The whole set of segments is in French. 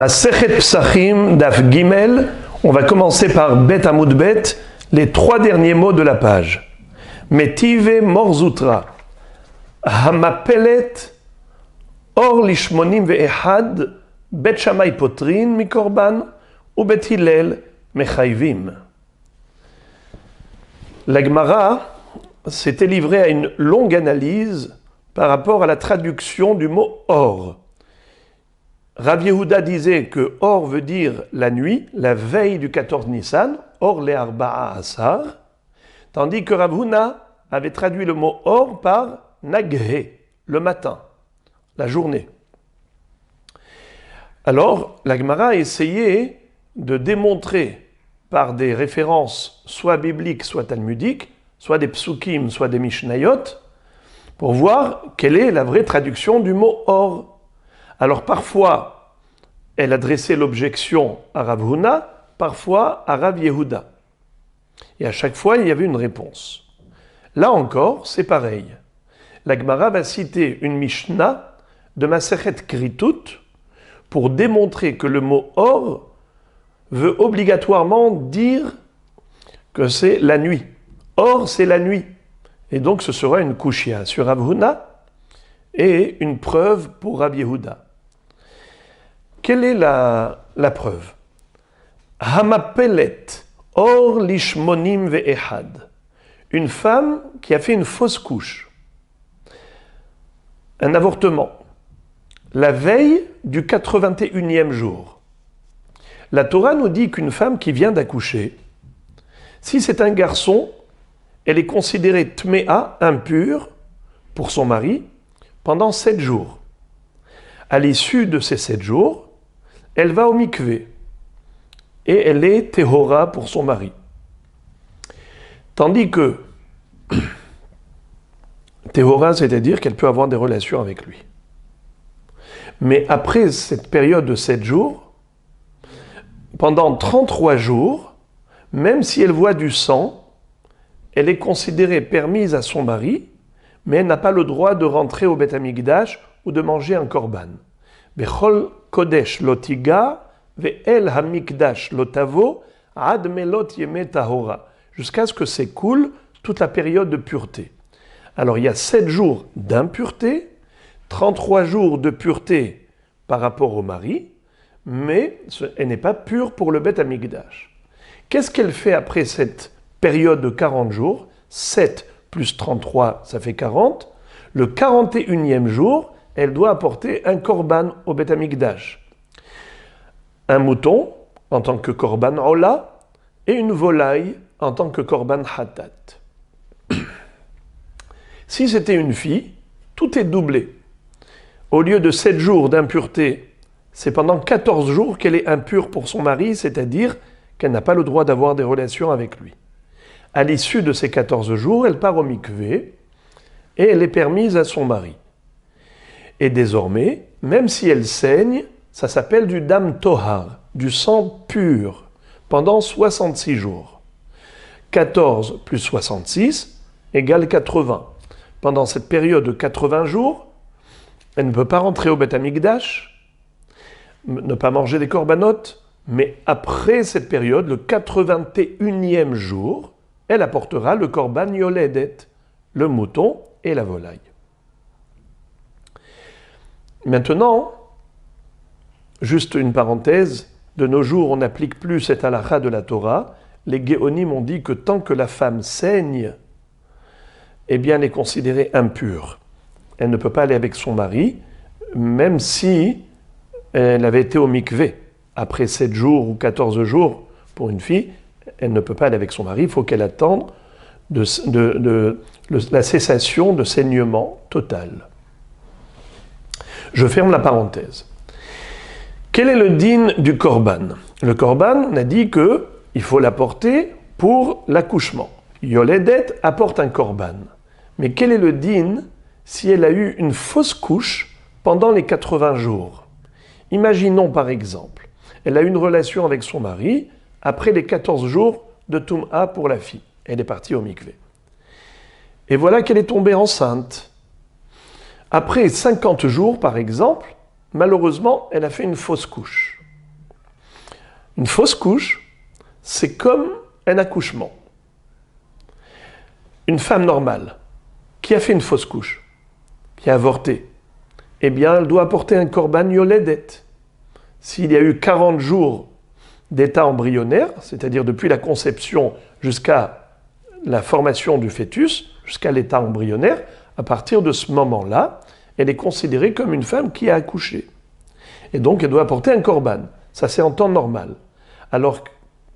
La Sechet Psachim Daf Gimel, on va commencer par Bet Amud Bet, les trois derniers mots de la page. Metive Morzutra, Hamapelet, Or Lishmonim Ve'ehad, Bet Shammai Potrin Mikorban, ou Bet Hillel Mechayvim. La Gemara s'était livrée à une longue analyse par rapport à la traduction du mot Or. Rav Yehuda disait que Or veut dire la nuit, la veille du 14 Nissan, Or le Arba'a Asar, tandis que Rav Huna avait traduit le mot Or par Naghe, le matin, la journée. Alors, la Gemara a essayé de démontrer par des références soit bibliques, soit talmudiques, soit des psukim, soit des mishnayot, pour voir quelle est la vraie traduction du mot Or. Alors parfois, elle adressait l'objection à Rav Huna, parfois à Rav Yehuda. Et à chaque fois, il y avait une réponse. Là encore, c'est pareil. La Gemara va citer une Mishnah de Masechet Kritut pour démontrer que le mot Or veut obligatoirement dire que c'est la nuit. Or, c'est la nuit. Et donc, ce sera une kushia sur Rav Huna et une preuve pour Rav Yehuda. Quelle est la preuve? Hamapelet, or lishmonim ve'ehad. Une femme qui a fait une fausse couche, un avortement, la veille du 81e jour. La Torah nous dit qu'une femme qui vient d'accoucher, si c'est un garçon, elle est considérée tméa, impure, pour son mari, pendant 7 jours. À l'issue de ces 7 jours, elle va au mikvé et elle est tehora pour son mari. Tandis que tehora, c'est-à-dire qu'elle peut avoir des relations avec lui. Mais après cette période de 7 jours, pendant 33 jours, même si elle voit du sang, elle est considérée permise à son mari, mais elle n'a pas le droit de rentrer au Beth Amikdash ou de manger un korban. Bechol kodesh lotiga ve'el hamikdash lotavo ad melot yeme tahora, jusqu'à ce que s'écoule toute la période de pureté. Alors il y a 7 jours d'impureté, 33 jours de pureté par rapport au mari, mais elle n'est pas pure pour le Beth Amikdash. Qu'est-ce qu'elle fait après cette période de 40 jours? 7 plus 33, ça fait 40. Le 41e jour, elle doit apporter un korban au Beth Amikdash. Un mouton en tant que korban ola et une volaille en tant que korban hatat. Si c'était une fille, tout est doublé. Au lieu de 7 jours d'impureté, c'est pendant 14 jours qu'elle est impure pour son mari, c'est-à-dire qu'elle n'a pas le droit d'avoir des relations avec lui. À l'issue de ces 14 jours, elle part au mikvé et elle est permise à son mari. Et désormais, même si elle saigne, ça s'appelle du dam tohar, du sang pur, pendant 66 jours. 14 plus 66 égale 80. Pendant cette période de 80 jours, elle ne peut pas rentrer au Beth Amikdash, ne pas manger des corbanotes, mais après cette période, le 81e jour, elle apportera le korban yoledet, le mouton et la volaille. Maintenant, juste une parenthèse, de nos jours, on n'applique plus cette halakha de la Torah. Les Géonim ont dit que tant que la femme saigne, eh bien, elle est considérée impure. Elle ne peut pas aller avec son mari, même si elle avait été au mikvé. Après 7 jours ou 14 jours, pour une fille, elle ne peut pas aller avec son mari, il faut qu'elle attende la cessation de saignement total. Je ferme la parenthèse. Quel est le din du korban? Le korban, on a dit qu'il faut l'apporter pour l'accouchement. Yoledet apporte un korban. Mais quel est le din si elle a eu une fausse couche pendant les 80 jours? Imaginons par exemple, elle a eu une relation avec son mari après les 14 jours de Tum'a pour la fille. Elle est partie au mikvé. Et voilà qu'elle est tombée enceinte. Après 50 jours, par exemple, malheureusement, elle a fait une fausse couche. Une fausse couche, c'est comme un accouchement. Une femme normale qui a fait une fausse couche, qui a avorté, eh bien, elle doit apporter un korban yoledet. S'il y a eu 40 jours d'état embryonnaire, c'est-à-dire depuis la conception jusqu'à la formation du fœtus, jusqu'à l'état embryonnaire, à partir de ce moment-là, elle est considérée comme une femme qui a accouché. Et donc, elle doit apporter un korban. Ça, c'est en temps normal. Alors,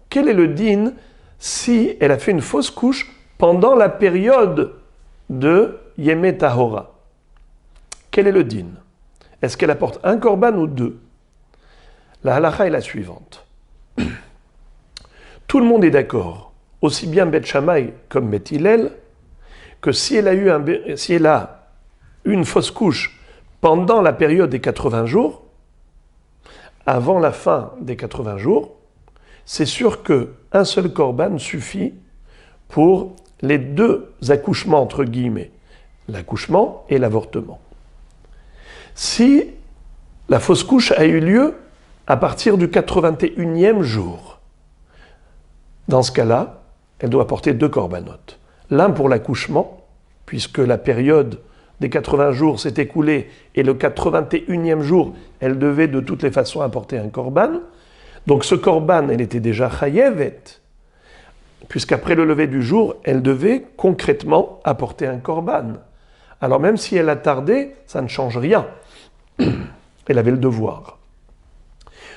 quel est le din si elle a fait une fausse couche pendant la période de Yemé Tahora? Quel est le din? Est-ce qu'elle apporte un korban ou deux? La halakha est la suivante. Tout le monde est d'accord, aussi bien Beth Shammai comme Beth Hillel, que si elle a eu une fausse couche pendant la période des 80 jours, avant la fin des 80 jours, c'est sûr qu'un seul korban suffit pour les deux accouchements, entre guillemets, l'accouchement et l'avortement. Si la fausse couche a eu lieu à partir du 81e jour, dans ce cas-là, elle doit apporter deux corbanotes. L'un pour l'accouchement, puisque la période des 80 jours s'est écoulée et le 81e jour, elle devait de toutes les façons apporter un korban. Donc ce korban, elle était déjà chayevet, puisqu'après le lever du jour, elle devait concrètement apporter un korban. Alors même si elle a tardé, ça ne change rien. Elle avait le devoir.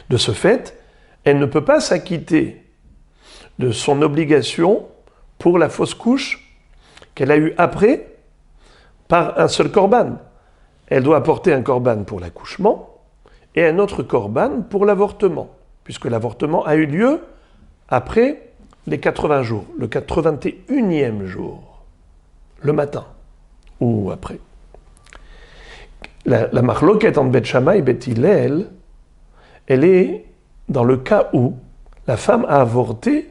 De ce fait, elle ne peut pas s'acquitter de son obligation pour la fausse couche qu'elle a eue après par un seul korban. Elle doit apporter un korban pour l'accouchement et un autre korban pour l'avortement, puisque l'avortement a eu lieu après les 80 jours, le 81e jour, le matin ou après. La marloquette entre Beth Shammai et Beth Hillel, elle est dans le cas où la femme a avorté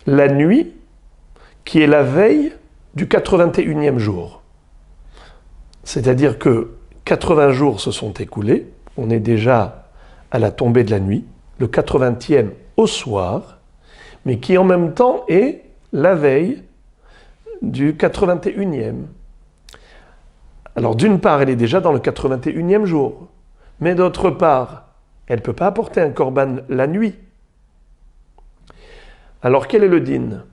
la nuit qui est la veille du 81e jour. C'est-à-dire que 80 jours se sont écoulés, on est déjà à la tombée de la nuit, le 80e au soir, mais qui en même temps est la veille du 81e. Alors d'une part, elle est déjà dans le 81e jour, mais d'autre part, elle ne peut pas apporter un korban la nuit. Alors quel est le din?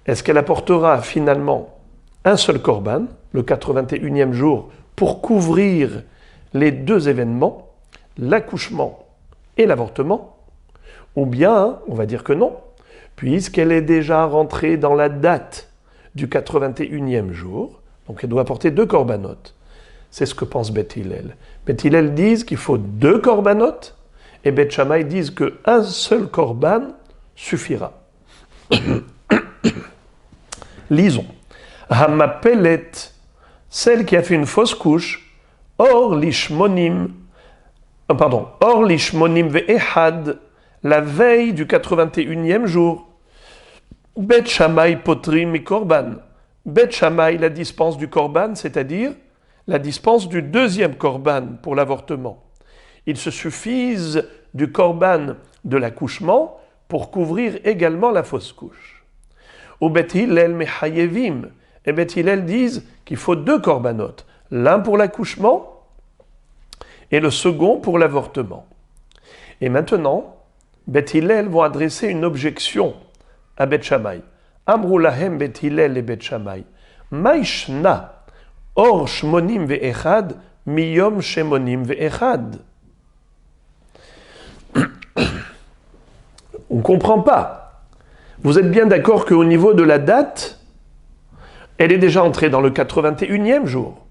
Est-ce qu'elle apportera finalement un seul korban, le 81e jour, pour couvrir les deux événements, l'accouchement et l'avortement? Ou bien, on va dire que non, puisqu'elle est déjà rentrée dans la date du 81e jour, donc elle doit apporter deux corbanotes. C'est ce que pense Beth Hillel. Beth Hillel disent qu'il faut deux corbanotes, et Beth Shammai disent qu'un seul korban suffira. Lisons. Hamapelet, celle qui a fait une fausse couche, or lishmonim ve'ehad, la veille du 81e jour. Beth Shammai potrim mi korban. Beth Shammai la dispense du korban, c'est-à-dire la dispense du deuxième korban pour l'avortement. Il se suffise du korban de l'accouchement pour couvrir également la fausse couche. Ou Beth Hillel mechayevim, et Beth Hillel disent qu'il faut deux corbanotes, l'un pour l'accouchement et le second pour l'avortement. Et maintenant, Beth Hillel vont adresser une objection à Beth Shammai. Amrou lahem Beth Hillel et Beth Shammai, maishna or shmonim ve'echad miyom shemonim ve'echad. On ne comprend pas. Vous êtes bien d'accord qu'au niveau de la date, elle est déjà entrée dans le 81e jour.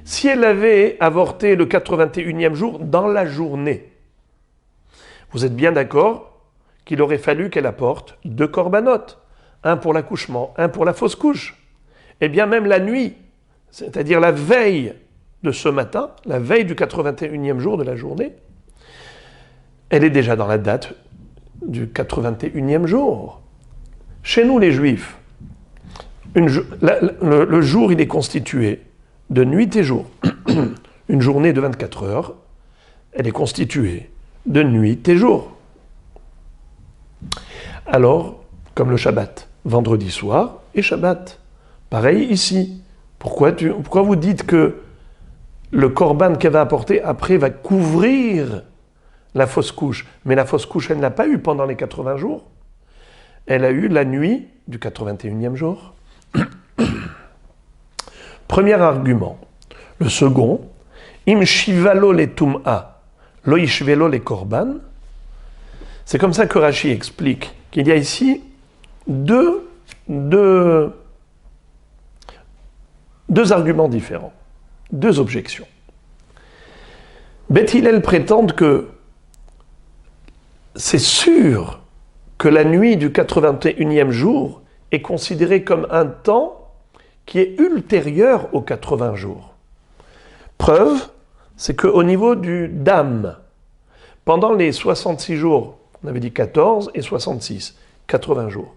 Si elle avait avorté le 81e jour dans la journée, vous êtes bien d'accord qu'il aurait fallu qu'elle apporte deux corbanotes, un pour l'accouchement, un pour la fausse couche. Et bien même la nuit, c'est-à-dire la veille de ce matin, la veille du 81e jour de la journée, elle est déjà dans la date du 81e jour. Chez nous les Juifs, le jour il est constitué de nuit et jour. Une journée de 24 heures, elle est constituée de nuit et jour. Alors, comme le Shabbat, vendredi soir et Shabbat. Pareil ici. Pourquoi vous dites que le korban qu'elle va apporter après va couvrir la fausse couche? Mais la fausse couche, elle ne l'a pas eue pendant les 80 jours. Elle a eu la nuit du 81e jour. Premier argument. Le second, im shivalo le tum'a, lo ishvelo le korban. C'est comme ça que Rashi explique qu'il y a ici deux arguments différents, deux objections. Beth Hillel prétendent que c'est sûr que la nuit du 81e jour est considérée comme un temps qui est ultérieur aux 80 jours. Preuve, c'est qu'au niveau du dam, pendant les 66 jours, on avait dit 14 et 66, 80 jours,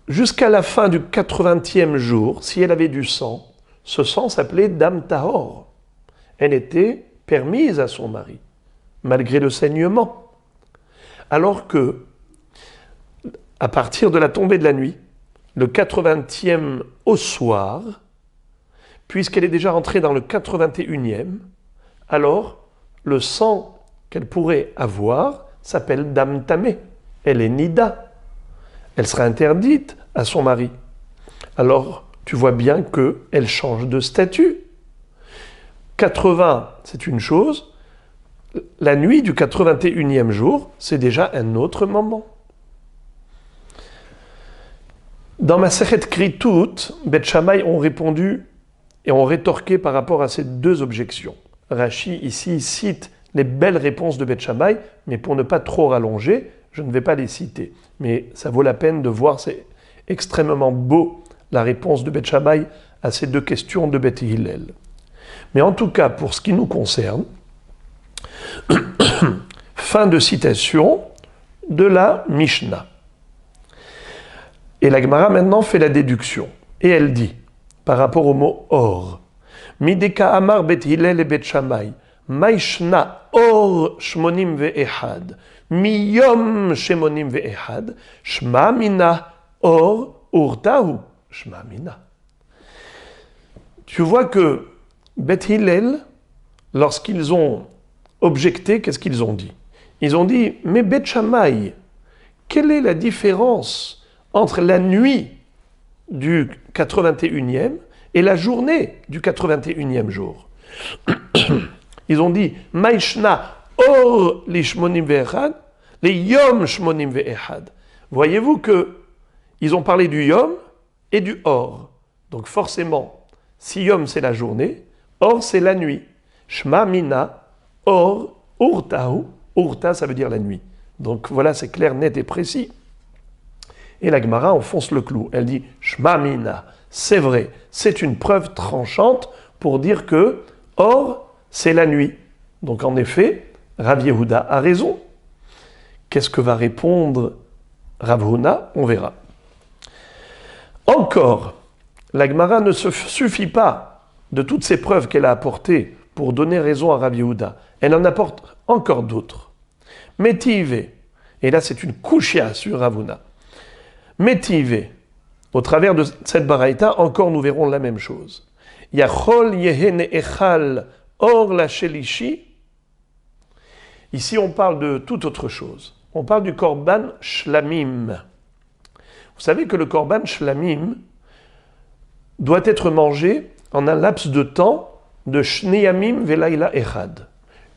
jusqu'à la fin du 80e jour, si elle avait du sang, ce sang s'appelait dam tahor. Elle était permise à son mari, malgré le saignement. Alors que, à partir de la tombée de la nuit, le 80e au soir, puisqu'elle est déjà entrée dans le 81e, alors le sang qu'elle pourrait avoir s'appelle dam tamé. Elle est nida. Elle sera interdite à son mari. Alors, tu vois bien qu'elle change de statut. 80, c'est une chose. La nuit du 81e jour, c'est déjà un autre moment. Dans Masechet Kritout, Beth Shammai ont répondu et ont rétorqué par rapport à ces deux objections. Rashi, ici, cite les belles réponses de Beth Shammai, mais pour ne pas trop rallonger, je ne vais pas les citer. Mais ça vaut la peine de voir, c'est extrêmement beau, la réponse de Beth Shammai à ces deux questions de Beth Hillel. Mais en tout cas, pour ce qui nous concerne, fin de citation de la Mishnah. Et la Gemara maintenant fait la déduction. Et elle dit, par rapport au mot or, Mideka Amar Beth Hillel et Beth Shammai, Maishna or shmonim ve'ehad, miyom shemonim ve'ehad, shma mina or urtahu, shma mina. Tu vois que Beth Hillel, lorsqu'ils ont objecté, qu'est-ce qu'ils ont dit? Ils ont dit, mais Beth Shammai, quelle est la différence entre la nuit du 81e et la journée du 81e jour? Ils ont dit, Maishna or li shmonim ve'echad, les yom shmonim ve'echad. Voyez-vous que ils ont parlé du yom et du or. Donc forcément, si yom c'est la journée, or c'est la nuit. Shma mina, or, urtahu. Urta, ça veut dire la nuit. Donc voilà, c'est clair, net et précis. Et la Gemara enfonce le clou. Elle dit, Shma mina, c'est vrai, c'est une preuve tranchante pour dire que or, c'est la nuit. Donc en effet, Rav Yehuda a raison. Qu'est-ce que va répondre Rav Huna? On verra. Encore, la Gemara ne se suffit pas de toutes ces preuves qu'elle a apportées pour donner raison à Rav Yehuda. Elle en apporte encore d'autres. Métivé, et là c'est une kushia sur Rav Huna. Métivé, au travers de cette baraïta, encore nous verrons la même chose. Yachol yehene echal or la shelishi. Ici on parle de toute autre chose. On parle du korban shlamim. Vous savez que le korban shlamim doit être mangé en un laps de temps de shneyamim velayla echad.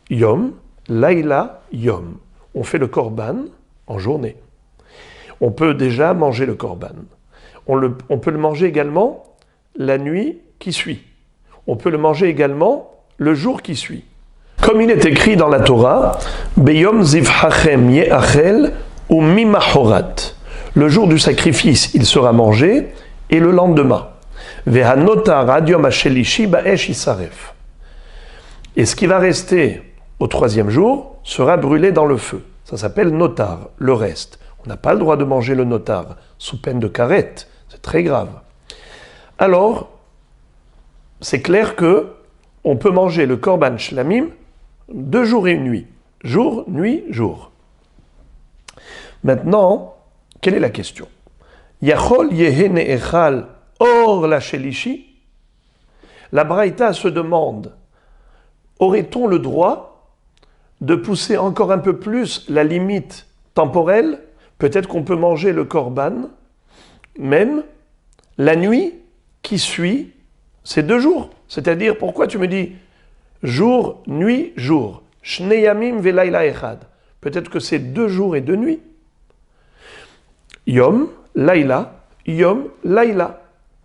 Yom, layla, yom. On fait le korban en journée. On peut déjà manger le korban. On peut le manger également la nuit qui suit. On peut le manger également le jour qui suit. Comme il est écrit dans la Torah, Beyom zivhachem ye'achel ou mimahorat. Le jour du sacrifice, il sera mangé, et le lendemain. Vehanotar adiom hashelishi ba'esh isaref. Et ce qui va rester au troisième jour sera brûlé dans le feu. Ça s'appelle notar, le reste. On n'a pas le droit de manger le notar, sous peine de carette. C'est très grave. Alors, c'est clair que on peut manger le korban shlamim 2 jours et une nuit. Jour, nuit, jour. Maintenant, quelle est la question? Yachol yehe ne'echal or la shelishi? La Braïta se demande, aurait-on le droit de pousser encore un peu plus la limite temporelle? Peut-être qu'on peut manger le korban, même la nuit qui suit ces 2 jours. C'est-à-dire, pourquoi tu me dis jour, nuit, jour? Shneyamim velayla echad. Peut-être que c'est 2 jours et 2 nuits. Yom, Laïla, Yom, Laïla.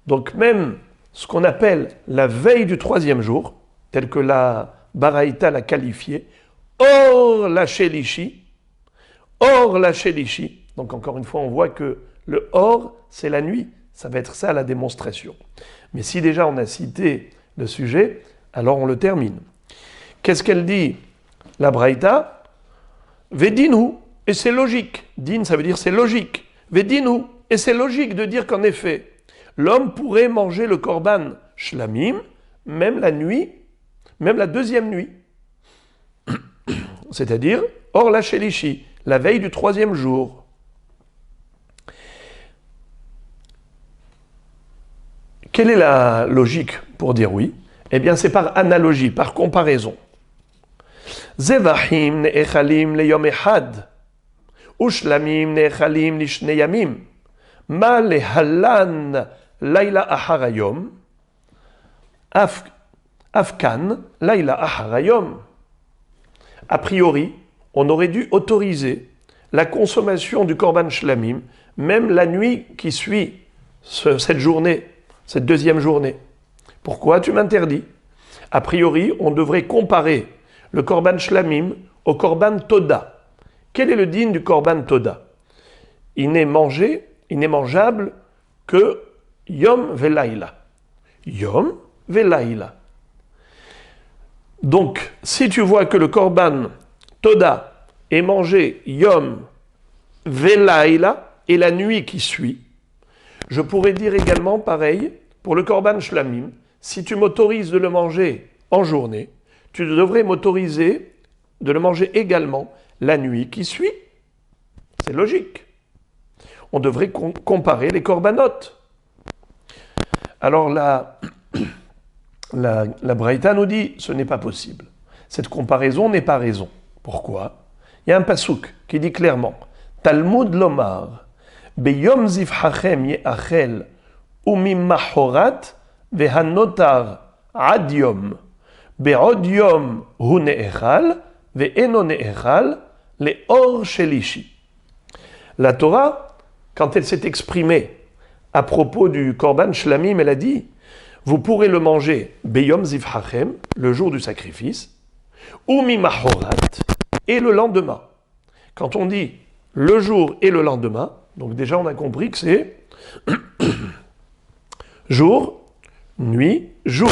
Donc même ce qu'on appelle la veille du 3e jour, tel que la Baraïta l'a qualifié, or la Shelishi, donc encore une fois on voit que le or c'est la nuit, ça va être ça la démonstration. Mais si déjà on a cité le sujet, alors on le termine. Qu'est-ce qu'elle dit, la Braïta? Vedinu, et c'est logique. Din, ça veut dire c'est logique. Vedinu, et c'est logique de dire qu'en effet, l'homme pourrait manger le korban shlamim, même la nuit, même la 2e nuit. C'est-à-dire, or la shelishi, la veille du 3e jour. Quelle est la logique pour dire oui? Eh bien, c'est par analogie, par comparaison. Zevachim ne'echalim leyom echad, ushlamim ne'echalim lishne yamim, ma lehalan laila aharayom, afkan laila aharayom. A priori, on aurait dû autoriser la consommation du korban shlamim, même la nuit qui suit cette journée, cette 2e journée. Pourquoi tu m'interdis? A priori, on devrait comparer le korban shlamim au korban toda. Quel est le din du korban toda? Il n'est mangeable que yom velaïla. Yom velaïla. Donc, si tu vois que le korban toda est mangé yom velaïla et la nuit qui suit, je pourrais dire également pareil pour le korban shlamim. Si tu m'autorises de le manger en journée, tu devrais m'autoriser de le manger également la nuit qui suit. C'est logique. On devrait comparer les corbanotes. Alors la Braïta nous dit ce n'est pas possible. Cette comparaison n'est pas raison. Pourquoi? Il y a un pasouk qui dit clairement Talmud lomar beyom zivhachem ye'achel umimahorat vehanotar ad yom be'od yom hu ne'echal ve'eno ne'echal le'or shelishi. La Torah, quand elle s'est exprimée à propos du korban shlamim, elle a dit vous pourrez le manger beyom zivhachem, le jour du sacrifice, ou mimahorat, et le lendemain. Quand on dit le jour et le lendemain, donc déjà on a compris que c'est jour, nuit, jour.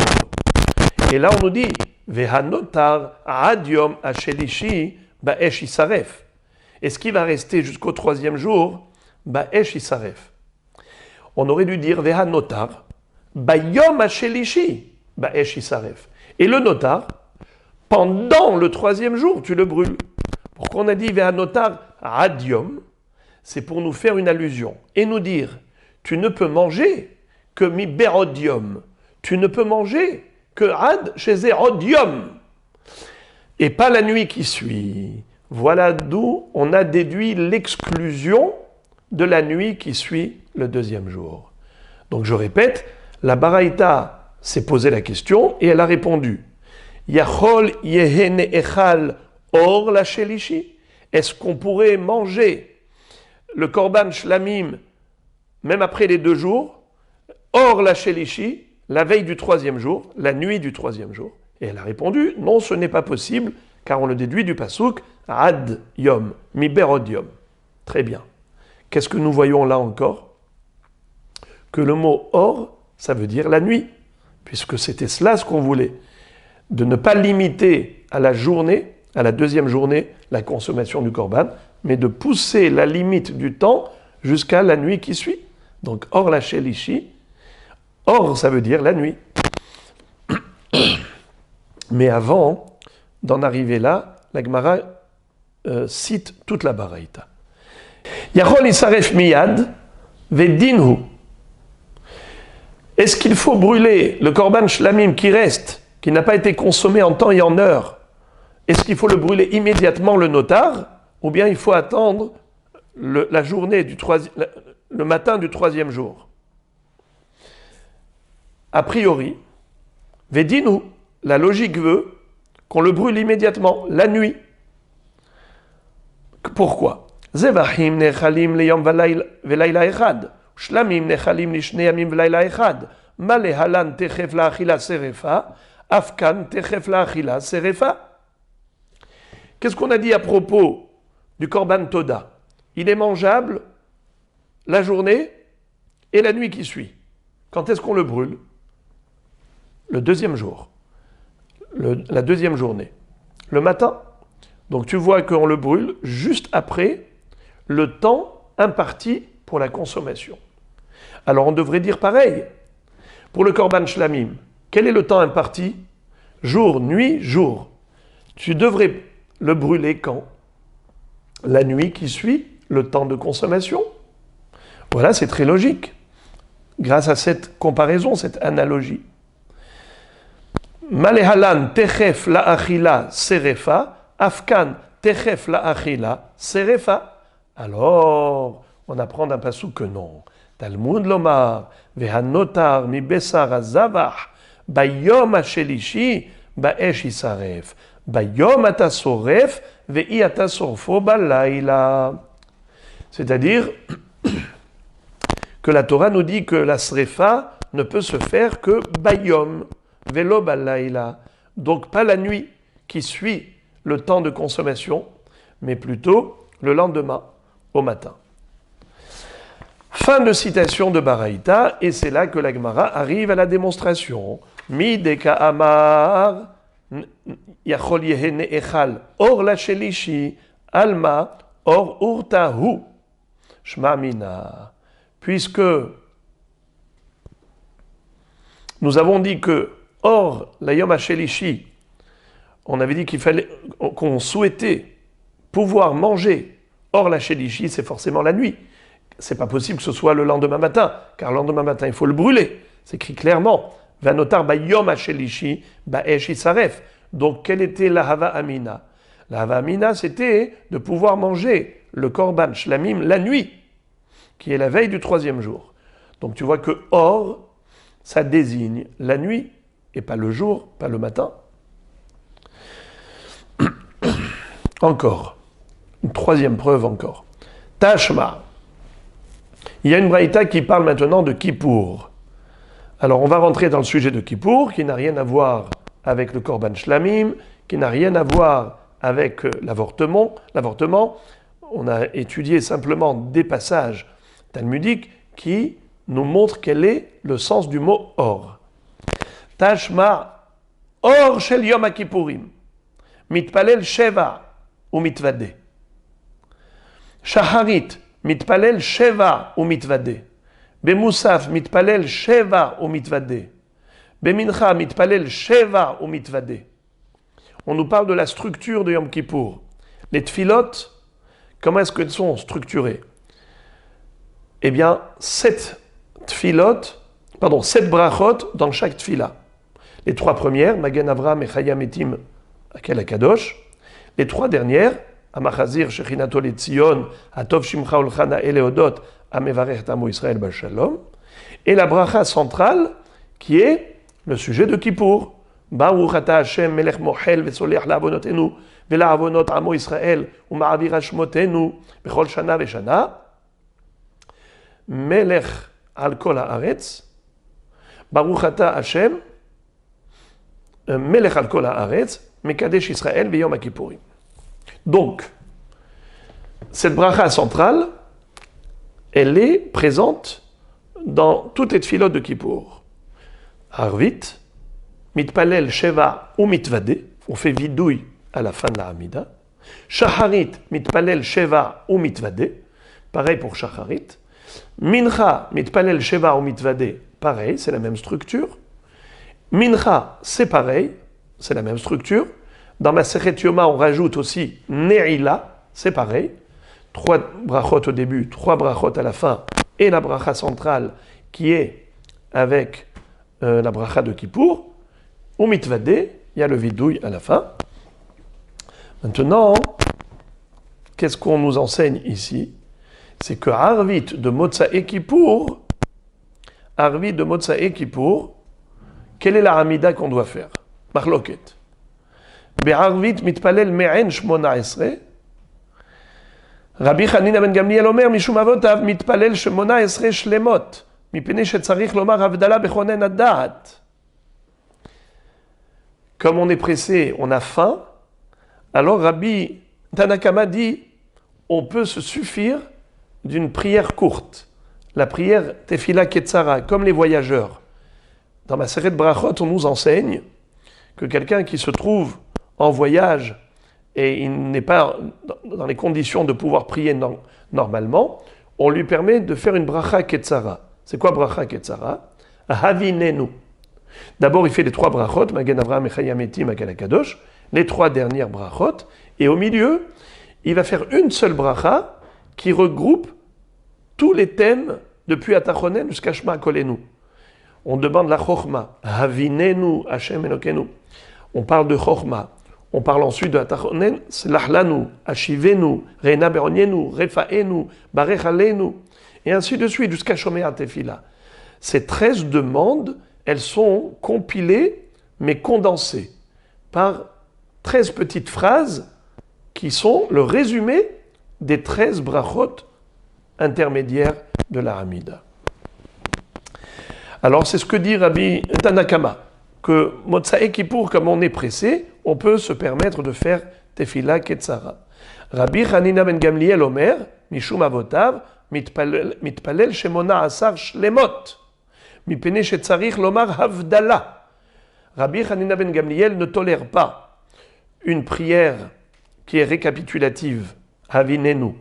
Et là on nous dit vehanotar adiom ashelishi ba'esh isaref. Et ce qui va rester jusqu'au 3e jour, ba'esh isaref. On aurait dû dire vehanotar Bayom Hashelishi, Ba'esh Isaref. Et le notar, pendant le 3e jour, tu le brûles. Pourquoi on a dit Ve'anotar Adiom? C'est pour nous faire une allusion et nous dire tu ne peux manger que mi berodium. Tu ne peux manger que Ad chez Odium. Et pas la nuit qui suit. Voilà d'où on a déduit l'exclusion de la nuit qui suit le 2e jour. Donc je répète, la Baraïta s'est posé la question et elle a répondu Yachol yehene echal or la shelishi. Est-ce qu'on pourrait manger le korban shlamim même après les 2 jours, or la shelishi, la veille du 3e jour, la nuit du 3e jour? Et elle a répondu non, ce n'est pas possible, car on le déduit du pasouk ad yom mi berod yom. Très bien. Qu'est-ce que nous voyons là encore? Que le mot or, ça veut dire la nuit, puisque c'était cela ce qu'on voulait, de ne pas limiter à la journée, à la 2e journée, la consommation du korban, mais de pousser la limite du temps jusqu'à la nuit qui suit. Donc, or la shelishi, or ça veut dire la nuit. Mais avant d'en arriver là, la Gemara cite toute la Baraïta. Yachol isaref miyad vedinhu. Est-ce qu'il faut brûler le korban shlamim qui reste, qui n'a pas été consommé en temps et en heure? Est-ce qu'il faut le brûler immédiatement le notar, ou bien il faut attendre la journée le matin du troisième jour? A priori, vedinu, la logique veut qu'on le brûle immédiatement, la nuit. Pourquoi? Zevachim nechalim leyom velayla echad, shlamim nechalim lishne yamim velayla echad, malehalan techef laachila serefa, afkan techef laachila serefa. Qu'est-ce qu'on a dit à propos du korban toda? Il est mangeable la journée et la nuit qui suit. Quand est-ce qu'on le brûle? Le deuxième jour. La deuxième journée. Le matin. Donc tu vois qu'on le brûle juste après le temps imparti pour la consommation. Alors on devrait dire pareil. Pour le korban shlamim, quel est le temps imparti? Jour, nuit, jour. Tu devrais le brûler quand? La nuit qui suit le temps de consommation. Voilà, c'est très logique. Grâce à cette comparaison, cette analogie. Malehalan techef la achila serefa, afkan techef la achila serefa. Alors, on apprend d'un passou que non. Talmud lomar, vehanotar mi besar azavach, bayom hashelishi, baesh isaref. Bayom ata soref, ve'i ata sorfo balayla. C'est-à-dire que la Torah nous dit que la srefa ne peut se faire que bayom, velo balayla. Donc pas la nuit qui suit le temps de consommation, mais plutôt le lendemain, au matin. Fin de citation de Baraïta, et c'est là que la Gemara arrive à la démonstration. Mideka amar yachol yehene echal or la shelishi alma or urtahu shma mina. Puisque nous avons dit que or la yom hashelishi, on avait dit qu'il fallait qu'on souhaitait pouvoir manger or la shelishi, c'est forcément la nuit. C'est pas possible que ce soit le lendemain matin, car le lendemain matin, il faut le brûler. C'est écrit clairement. Vanotar bayom hashelishi baesh isaref. Donc, quelle était la hava amina? La hava amina, c'était de pouvoir manger le korban shlamim la nuit, qui est la veille du troisième jour. Donc, tu vois que or, ça désigne la nuit, et pas le jour, pas le matin. Encore. Une troisième preuve encore. Tashma. Il y a une braïta qui parle maintenant de Kippour. Alors on va rentrer dans le sujet de Kippour, qui n'a rien à voir avec le korban shlamim, qui n'a rien à voir avec l'avortement. On a étudié simplement des passages talmudiques qui nous montrent quel est le sens du mot or. Tashma or shel yom ha-kippurim, mitpalel sheva ou mitvade. Shaharit mitpalel sheva ou mitvade. Bemusaf mitpalel sheva ou mitvade. Bemincha mitpalel sheva ou mitvade. On nous parle de la structure de Yom Kippour. Les tfilot, comment est-ce qu'elles sont structurées? Eh bien, 7 brachot dans chaque tfila. Les 3 premières, Magen Avraham et Chayam Etim, Akel Akadosh. Les 3 dernières, Amachazir, Shechinato Letzion, Atov Shimcha Olchana Eleodot, Amevarech Tamo Israël Bashalom. Et la bracha centrale, qui est le sujet de Kippour. Baruch ata Hashem melech mochel vesolech la'avonotenu ve'la'avonot amo Israël u'ma'avir hashmotenu bechol shana ve'shana. Melech al kol haaretz. Baruch ata Hashem melech al kol haaretz mekadesh Israël ve'yom ha-kippurim. Donc, cette bracha centrale, elle est présente dans toutes les tfilotes de Kippour. Arvit, mitpalel sheva ou mitvade, on fait vidouille à la fin de la Hamida. Shacharit, mitpalel sheva ou mitvade, pareil pour shacharit. Mincha, mitpalel sheva ou mitvade, pareil, c'est la même structure. Mincha, c'est pareil, c'est la même structure. Dans ma Sechet Yoma, on rajoute aussi Ne'ila, c'est pareil. 3 brachot au début, 3 brachot à la fin, et la bracha centrale qui est avec la bracha de Kippour, ou mitvadé, il y a le vidouille à la fin. Maintenant, qu'est-ce qu'on nous enseigne ici? C'est que Arvit de Motsae Kippour, quelle est la Hamida qu'on doit faire? Marloket. Be'arvit mitpalel me'en shmona esre. Rabbi Hanina ben Gamliel omer mishum avotav mitpalel shmona esre shlemot. Mipene shetzarich lomar havdala bechonen ad-da'at. Comme on est pressé, on a faim, alors Rabbi Tanakama dit, on peut se suffire d'une prière courte. La prière Tefila Ketzara, comme les voyageurs. Dans ma série de Brachot, on nous enseigne que quelqu'un qui se trouve en voyage et il n'est pas dans les conditions de pouvoir prier normalement, on lui permet de faire une Bracha Ketzara. C'est quoi Bracha Ketzara? Havinenu. D'abord, il fait les 3 brachot, Magen Avraham, Echayameti, Magen Akadosh, les 3 dernières brachot, et au milieu, il va faire une seule bracha qui regroupe tous les thèmes depuis Atachonen jusqu'à Shema Kolenu. On demande la Chochma, Havinenu, Hashem Elokenu. On parle de Chochma. On parle ensuite de Atachonen, Slahlanu, Ashivenu, Reina Beronienu, Refaenu, Barech Alenu, et ainsi de suite jusqu'à Shomea Tefila. Ces 13 demandes, elles sont compilées, mais condensées, par 13 petites phrases qui sont le résumé des 13 brachot intermédiaires de la Hamida. Alors c'est ce que dit Rabbi Tanakama, que Motsae Kippour, comme on est pressé, on peut se permettre de faire Tefila Ketzara. Rabbi Hanina ben Gamliel omer, Mishum avotav, mitpalel shemona asar shlemot. Mipene shetzarich lomar havdala. Rabbi Hanina ben Gamliel ne tolère pas une prière qui est récapitulative, Havinenu.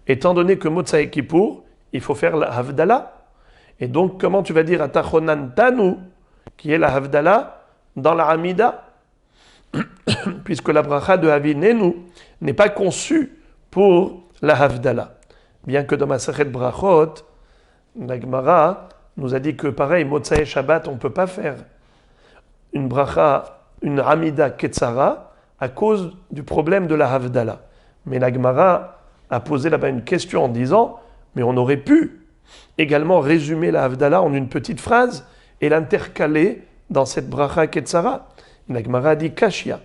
Étant donné que Motsae Kippour, il faut faire la havdala. Et donc, comment tu vas dire Atachonan Tanu, qui est la havdala, dans la Hamida? Puisque la bracha de Havinenu n'est pas conçue pour la havdala. Bien que dans ma Masechet Brachot, la Gemara nous a dit que pareil, Motsae Shabbat, on ne peut pas faire une bracha, une Hamida Ketzara, à cause du problème de la Havdala. Mais la Gemara a posé là-bas une question en disant, mais on aurait pu également résumer la Havdala en une petite phrase et l'intercaler dans cette bracha Ketzara. La Gemara a dit Kashia.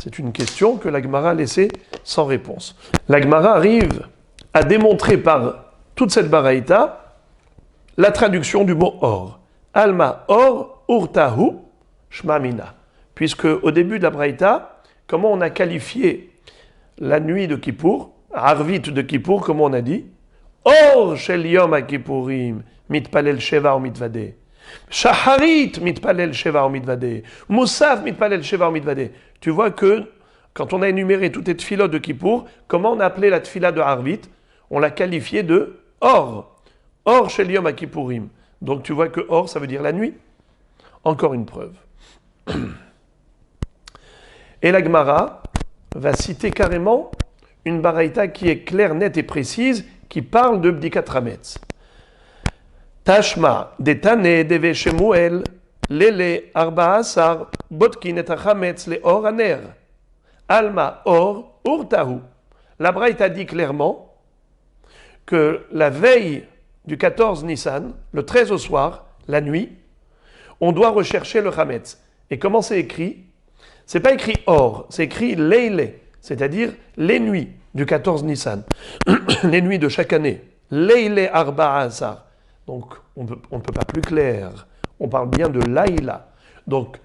C'est une question que la Gemara a laissée sans réponse. La Gemara arrive à démontrer par toute cette baraïta la traduction du mot or. Alma or urtahu shmamina. Puisque au début de la baraïta, comment on a qualifié la nuit de Kippour, Arvit de Kippour, comme on a dit, or shel yom ha-kippourim mitpalel sheva ou mitvade. Shaharit mitpalel sheva ou mitvade. Moussaf mitpalel sheva ou mitvade. Tu vois que quand on a énuméré toutes les tfilotes de Kippour, comment on a appelé la tfila de Arvit? On l'a qualifiée de or. Or shel yom ha-kippourim. Donc tu vois que or, ça veut dire la nuit. Encore une preuve. Et la Gemara va citer carrément une baraïta qui est claire, nette et précise, qui parle de Bdikat Hametz. Tashma, detane deve Shemuel, lele arba asar, botkin et hametz le or aner. Alma or urtahu. La baraïta dit clairement que la veille du 14 Nissan, le 13 au soir, la nuit, on doit rechercher le Hametz. Et comment c'est écrit? C'est pas écrit or, c'est écrit leile, c'est-à-dire les nuits du 14 Nissan, les nuits de chaque année. Leile arba asar. Donc on ne peut pas plus clair. On parle bien de laïla. Donc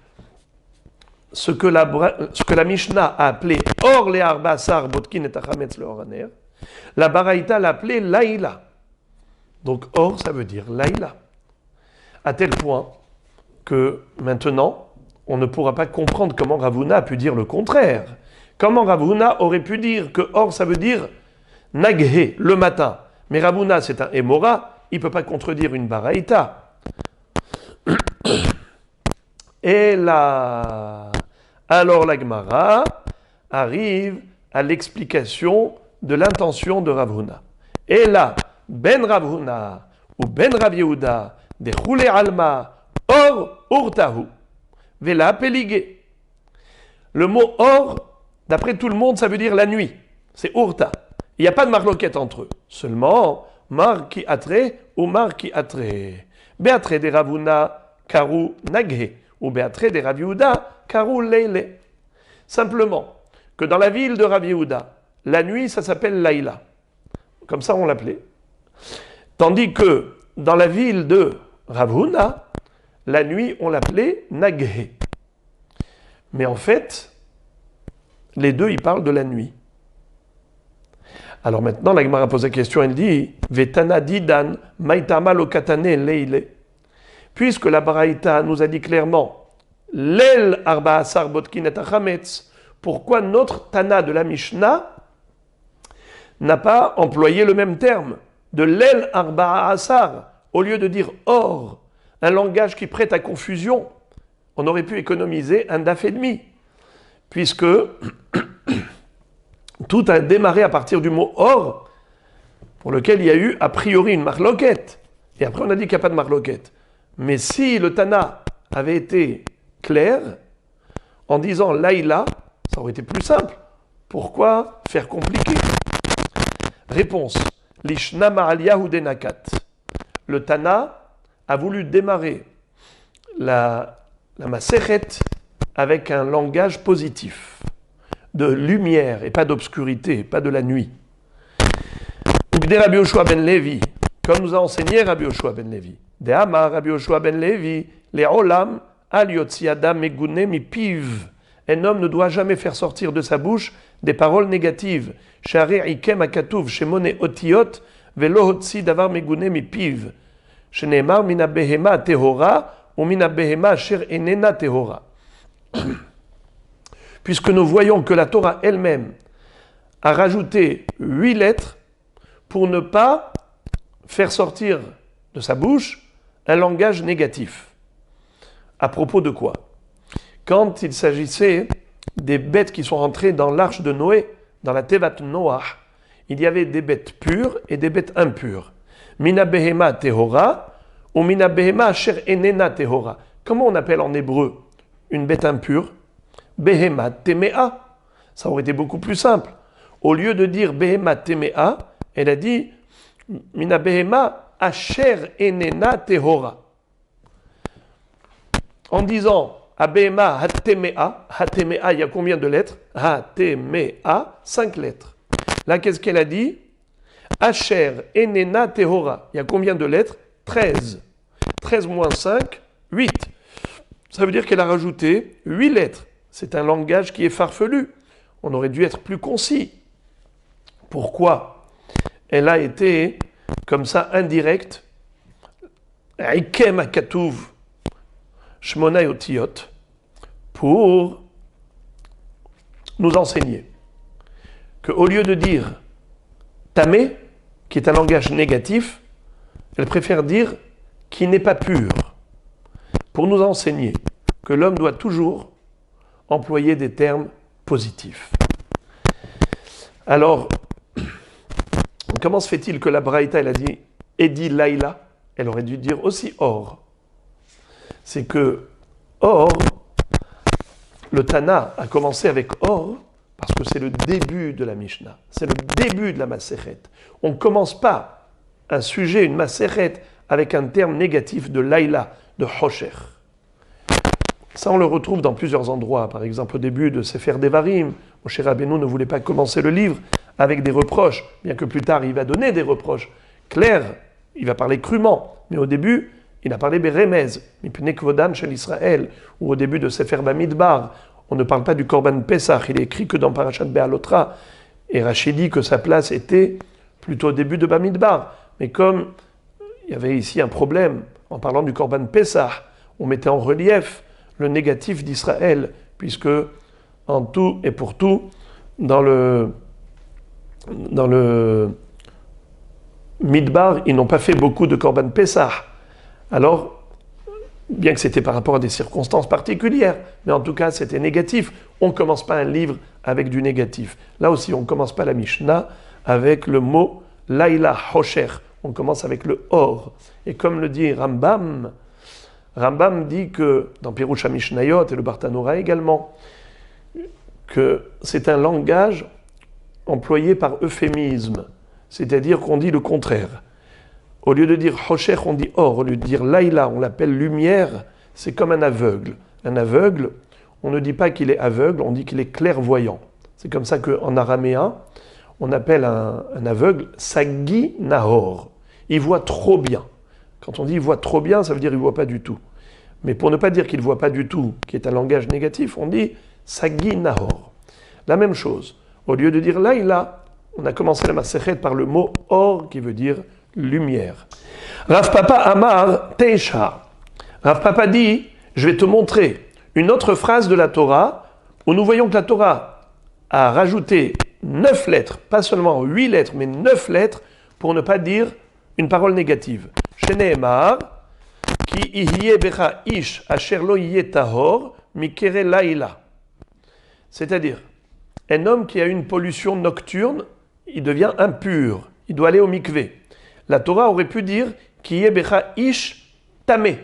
ce que la Mishnah a appelé or le arba asar botkin et hametz le oraner, la baraïta l'a appelé laïla. Donc or ça veut dire laïla. À tel point que maintenant, on ne pourra pas comprendre comment Ravuna a pu dire le contraire. Comment Ravuna aurait pu dire que or ça veut dire naghe, le matin. Mais Ravuna c'est un émora, il ne peut pas contredire une baraïta. Et là, alors la Gemara arrive à l'explication de l'intention de Rav Huna. Et là, ben Rav Huna ou ben Rav Yehuda, de Choulé Alma, or urtahu, vela peligé. Le mot or, d'après tout le monde, ça veut dire la nuit. C'est urta. Il n'y a pas de marloquette entre eux. Seulement, mar qui atre ou mar qui atre. Beatre de Rav Huna, karu naghe, ou beatre de Rav Yehuda, karu leile. Simplement, que dans la ville de Rav Yehuda, la nuit, ça s'appelle Laïla. Comme ça, on l'appelait. Tandis que dans la ville de Rav Huna, la nuit, on l'appelait Naghe. Mais en fait, les deux, ils parlent de la nuit. Alors maintenant, la Gemara pose la question, elle dit Vetana didan maitama lokatane leile. Puisque la Baraïta nous a dit clairement Lel arba asar botkin et achametz. Pourquoi notre Tana de la Mishnah n'a pas employé le même terme de Lel arba asar au lieu de dire or, un langage qui prête à confusion? On aurait pu économiser un daf et demi, puisque tout a démarré à partir du mot or, pour lequel il y a eu a priori une marloquette. Et après on a dit qu'il n'y a pas de marloquette. Mais si le Tana avait été clair, en disant Laïla, ça aurait été plus simple. Pourquoi faire compliqué? Réponse. Lishna ma'aliyahu denakat. Le Tana a voulu démarrer la Masechet avec un langage positif, de lumière et pas d'obscurité, pas de la nuit. Ugde Rabbi Yoshua ben Levi, comme nous a enseigné Rabbi Yoshua ben Levi. De Amar Rabbi Yoshua ben Levi, les olam al yotzi adam megune mi piv. Un homme ne doit jamais faire sortir de sa bouche des paroles négatives. Shari ikem akatuv shemone otiyot velo hotzi davar megune mi piv. Sheneemar mina behema tehora ou mina behema asher enena tehora. Puisque nous voyons que la Torah elle-même a rajouté 8 lettres pour ne pas faire sortir de sa bouche un langage négatif. À propos de quoi? Quand il s'agissait des bêtes qui sont rentrées dans l'arche de Noé, dans la Tevat Noah, il y avait des bêtes pures et des bêtes impures. Mina behema tehora ou mina behema asher enena tehora. Comment on appelle en hébreu une bête impure? Behema temea. Ça aurait été beaucoup plus simple. Au lieu de dire behema temea, elle a dit mina behema asher enena tehora. En disant abehema hatemea, hatemea, il y a combien de lettres? Hatemea, 5 lettres. Là, qu'est-ce qu'elle a dit? Asher enena tehora. Il y a combien de lettres? 13. 13 moins 5, 8. Ça veut dire qu'elle a rajouté 8 lettres. C'est un langage qui est farfelu. On aurait dû être plus concis. Pourquoi? Elle a été, comme ça, indirecte. Ikem akatuv shmonai otiyot, pour nous enseigner qu'au lieu de dire tamé, qui est un langage négatif, elle préfère dire qui n'est pas pur, pour nous enseigner que l'homme doit toujours employer des termes positifs. Alors, comment se fait-il que la Braïta, elle a dit Edi Laïla? Elle aurait dû dire aussi or. C'est que or, le Tana a commencé avec or parce que c'est le début de la Mishnah, c'est le début de la Masechet. On ne commence pas un sujet, une Masechet, avec un terme négatif de Laïla, de Hosher. Ça, on le retrouve dans plusieurs endroits. Par exemple, au début de Sefer Devarim, Moshe Rabbeinu ne voulait pas commencer le livre avec des reproches, bien que plus tard, il va donner des reproches clairs, il va parler crûment, mais au début, il a parlé Beremez, Mipnei Kvodan Shel Israël, ou au début de Sefer Bamidbar, on ne parle pas du Korban Pesach, il est écrit que dans Parashat Be'alotra, et Rachid dit que sa place était plutôt au début de Bamidbar. Mais comme il y avait ici un problème, en parlant du Korban Pesach, on mettait en relief le négatif d'Israël, puisque en tout et pour tout, dans le Midbar, ils n'ont pas fait beaucoup de Korban Pesach. Alors, bien que c'était par rapport à des circonstances particulières, mais en tout cas c'était négatif. On ne commence pas un livre avec du négatif. Là aussi, on ne commence pas la Mishnah avec le mot Laïla Hosher. On commence avec le Or. Et comme le dit Rambam, Rambam dit que, dans Pirush HaMishnayot et le Bartanora également, que c'est un langage employé par euphémisme, c'est-à-dire qu'on dit le contraire. Au lieu de dire Hosher, on dit Or. Au lieu de dire Laïla, on l'appelle lumière. C'est comme un aveugle. Un aveugle, on ne dit pas qu'il est aveugle, on dit qu'il est clairvoyant. C'est comme ça qu'en araméen, on appelle un aveugle Sagi Nahor. Il voit trop bien. Quand on dit il voit trop bien, ça veut dire qu'il ne voit pas du tout. Mais pour ne pas dire qu'il ne voit pas du tout, qui est un langage négatif, on dit Sagi Nahor. La même chose. Au lieu de dire Laïla, on a commencé la Masechet par le mot Or, qui veut dire lumière. Rav Papa Amar Teisha. Rav Papa dit, je vais te montrer une autre phrase de la Torah, où nous voyons que la Torah a rajouté 9 lettres, pas seulement 8 lettres, mais 9 lettres, pour ne pas dire une parole négative. Sheneemar, ki ihye becha ish asher lo yeh tahor mikere laïla. C'est-à-dire, un homme qui a une pollution nocturne, il devient impur, il doit aller au mikvé. La Torah aurait pu dire ki ihye becha ish tameh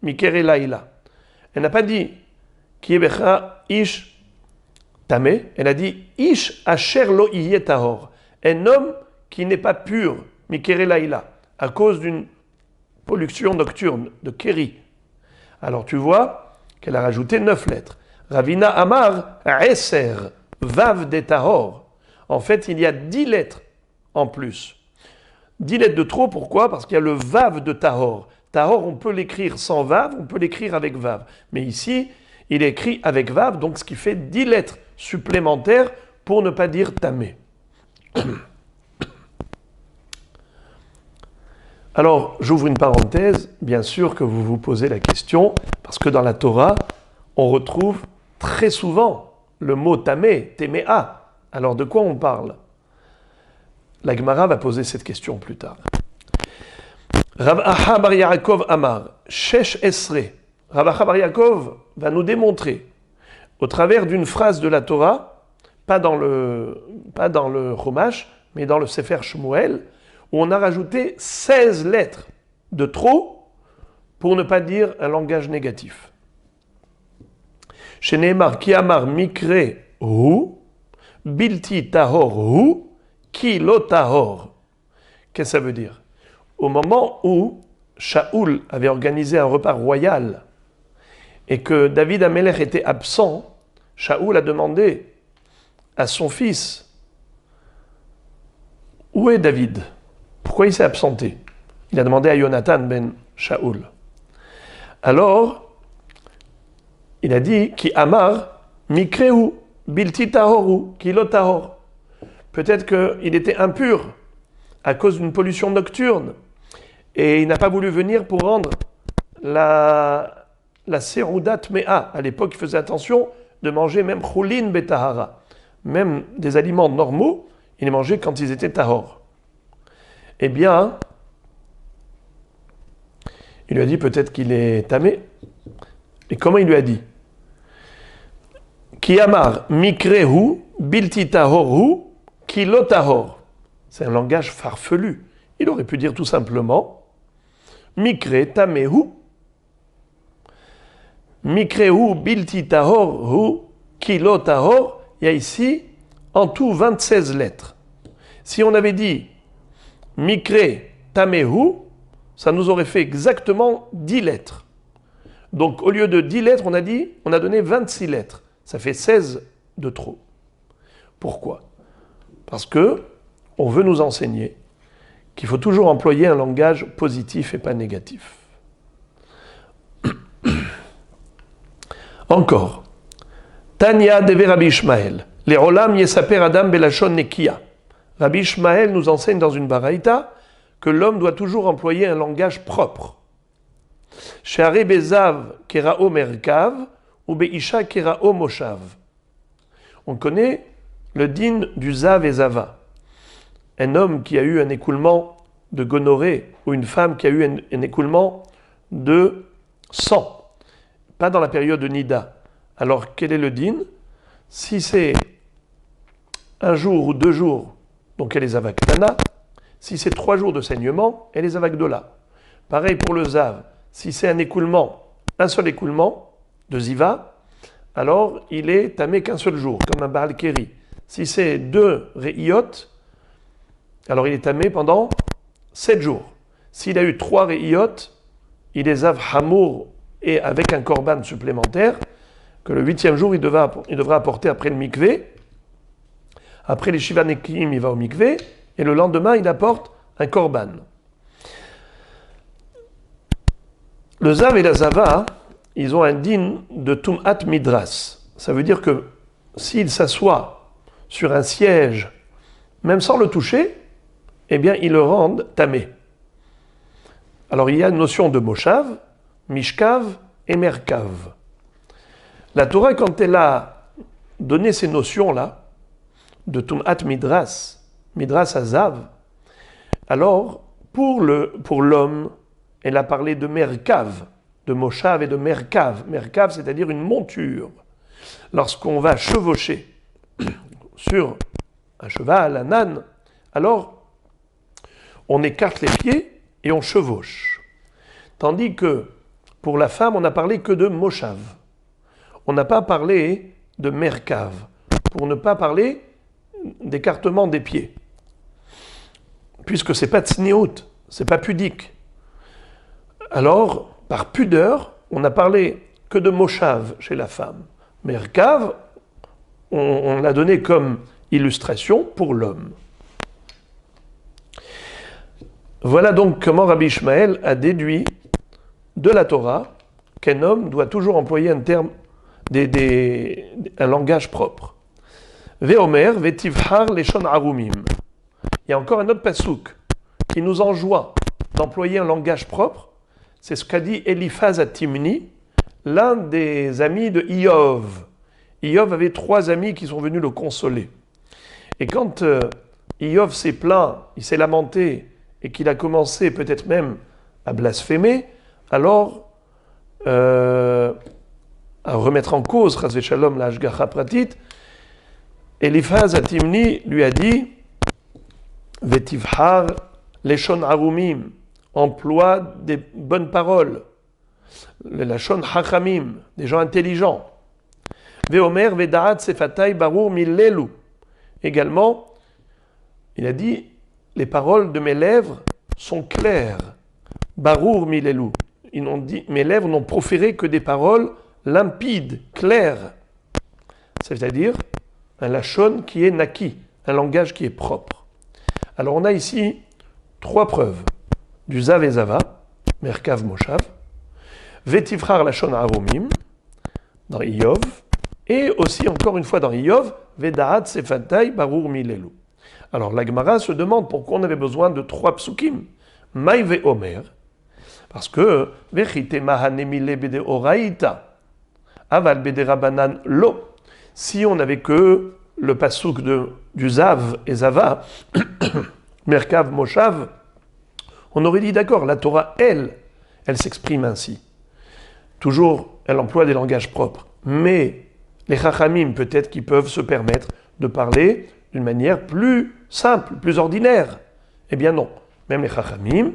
mikere laïla. Elle n'a pas dit ki ihye becha ish tameh, elle a dit ish asher lo yeh tahor. Un homme qui n'est pas pur, mikere laïla, à cause d'une pollution nocturne, de Kéri. Alors tu vois qu'elle a rajouté 9 lettres. Ravina Amar, Eser, Vav de Tahor. En fait, il y a 10 lettres en plus. 10 lettres de trop, pourquoi? Parce qu'il y a le Vav de Tahor. Tahor, on peut l'écrire sans Vav, on peut l'écrire avec Vav. Mais ici, il est écrit avec Vav, donc ce qui fait 10 lettres supplémentaires pour ne pas dire Tamé. Alors, j'ouvre une parenthèse, bien sûr que vous vous posez la question, parce que dans la Torah, on retrouve très souvent le mot tamé, téméa. Alors, de quoi on parle? La Gemara va poser cette question plus tard. Rav Acha bar Yaakov Amar, Shesh Esre. Rav Acha bar Yaakov va nous démontrer, au travers d'une phrase de la Torah, pas dans le Chumash, mais dans le Sefer Shmuel, où on a rajouté 16 lettres de trop pour ne pas dire un langage négatif. Chez Neymar, ki amar mikre hu, bilti tahor hu, ki lo tahor. Qu'est-ce que ça veut dire? Au moment où Shaoul avait organisé un repas royal et que David Amelech était absent, Shaoul a demandé à son fils, où est David? Pourquoi il s'est absenté? Il a demandé à Jonathan ben Shaoul. Alors, il a dit Ki amar mikreu bilti tahoru ki lo tahor. Peut-être qu'il était impur à cause d'une pollution nocturne et il n'a pas voulu venir pour rendre la seroudat mea. À l'époque, il faisait attention de manger même choulin betahara, même des aliments normaux, il les mangeait quand ils étaient tahor. Eh bien, il lui a dit peut-être qu'il est tamé. Et comment il lui a dit? Ki amar mikrehu bilti tahorhu ki lo tahor. C'est un langage farfelu. Il aurait pu dire tout simplement mikre tamehu. Mikrehu bilti tahorhu ki lo tahor. Il y a ici en tout 26 lettres. Si on avait dit Mikre Tamehu, ça nous aurait fait exactement 10 lettres. Donc au lieu de 10 lettres, on a donné 26 lettres. Ça fait 16 de trop. Pourquoi? Parce que on veut nous enseigner qu'il faut toujours employer un langage positif et pas négatif. Encore. Tanya deve Rabbi Ishmael. Les olam yesaper adam belashon nekia. Rabbi Ishmael nous enseigne dans une baraïta que l'homme doit toujours employer un langage propre. She'are bezav kerao merkav ou beisha kerao moshav. On connaît le din du zav et zava. Un homme qui a eu un écoulement de gonorrhée ou une femme qui a eu un écoulement de sang, pas dans la période de Nida. Alors quel est le din? Si c'est un jour ou 2 jours donc elle est Zavaktana. Si c'est 3 jours de saignement, elle est Zavagdola. Pareil pour le Zav. Si c'est un seul écoulement de Ziva, alors il est tamé qu'un seul jour, comme un Baal Keri. Si c'est 2 Re'iyot, alors il est tamé pendant 7 jours. S'il a eu 3 Re'iyot, il est Zav Hamour et avec un korban supplémentaire, que le 8e jour il devra apporter après le mikvé. Après les Shiva Nekim, il va au mikvé, et le lendemain il apporte un korban. Le Zav et la Zava, ils ont un din de Tum'at Midras. Ça veut dire que s'il s'assoit sur un siège, même sans le toucher, eh bien, ils le rendent tamé. Alors, il y a une notion de Moshav, Mishkav et Merkav. La Torah, quand elle a donné ces notions-là, de Tum'at Midras, Midras Azav, alors, pour l'homme, elle a parlé de Merkav, de Moshav et de Merkav. Merkav, c'est-à-dire une monture. Lorsqu'on va chevaucher sur un cheval, un âne, alors on écarte les pieds et on chevauche. Tandis que pour la femme, on n'a parlé que de Moshav. On n'a pas parlé de Merkav, pour ne pas parler d'écartement des pieds. Puisque c'est pas tsniout, c'est pas pudique. Alors, par pudeur, on n'a parlé que de Moshav chez la femme. Merkav, on l'a donné comme illustration pour l'homme. Voilà donc comment Rabbi Ishmael a déduit de la Torah qu'un homme doit toujours employer un terme, un langage propre. Veomer, vetivhar leshon arumim. Il y a encore un autre pasouk qui nous enjoint d'employer un langage propre. C'est ce qu'a dit Eliphaz at-Timni, l'un des amis de Iyov. Iyov avait 3 amis qui sont venus le consoler. Et quand Iyov s'est plaint, il s'est lamenté, et qu'il a commencé peut-être même à blasphémer, alors à remettre en cause, chas v'shalom, la hashgacha pratit, Eliphaz at-Timni lui a dit Vetivhar leshon arumim, emploie des bonnes paroles, le lashon hachamim, des gens intelligents. Veomer vedaat sefatay barur millelu. Également, il a dit les paroles de mes lèvres sont claires. Barur millelu. Ils ont dit mes lèvres n'ont proféré que des paroles limpides, claires. C'est-à-dire un lashon qui est naki, un langage qui est propre. Alors on a ici 3 preuves. Du Zav et Zava, Merkav Moshav, Vetifrar Lashon Arumim, dans Iyov, et aussi encore une fois dans Iyov, Vedaat Sefatay Barur Milelu. Alors la Gemara se demande pourquoi on avait besoin de 3 psukim. Maï ve Omer, parce que Vechite Mahanemile Bede Oraïta, Aval Bede Rabanan Lo. Si on n'avait que le pasuk du Zav et Zava, Merkav Moshav, on aurait dit d'accord, la Torah, elle s'exprime ainsi. Toujours, elle emploie des langages propres. Mais les Chachamim, peut-être qu'ils peuvent se permettre de parler d'une manière plus simple, plus ordinaire. Eh bien non. Même les Chachamim,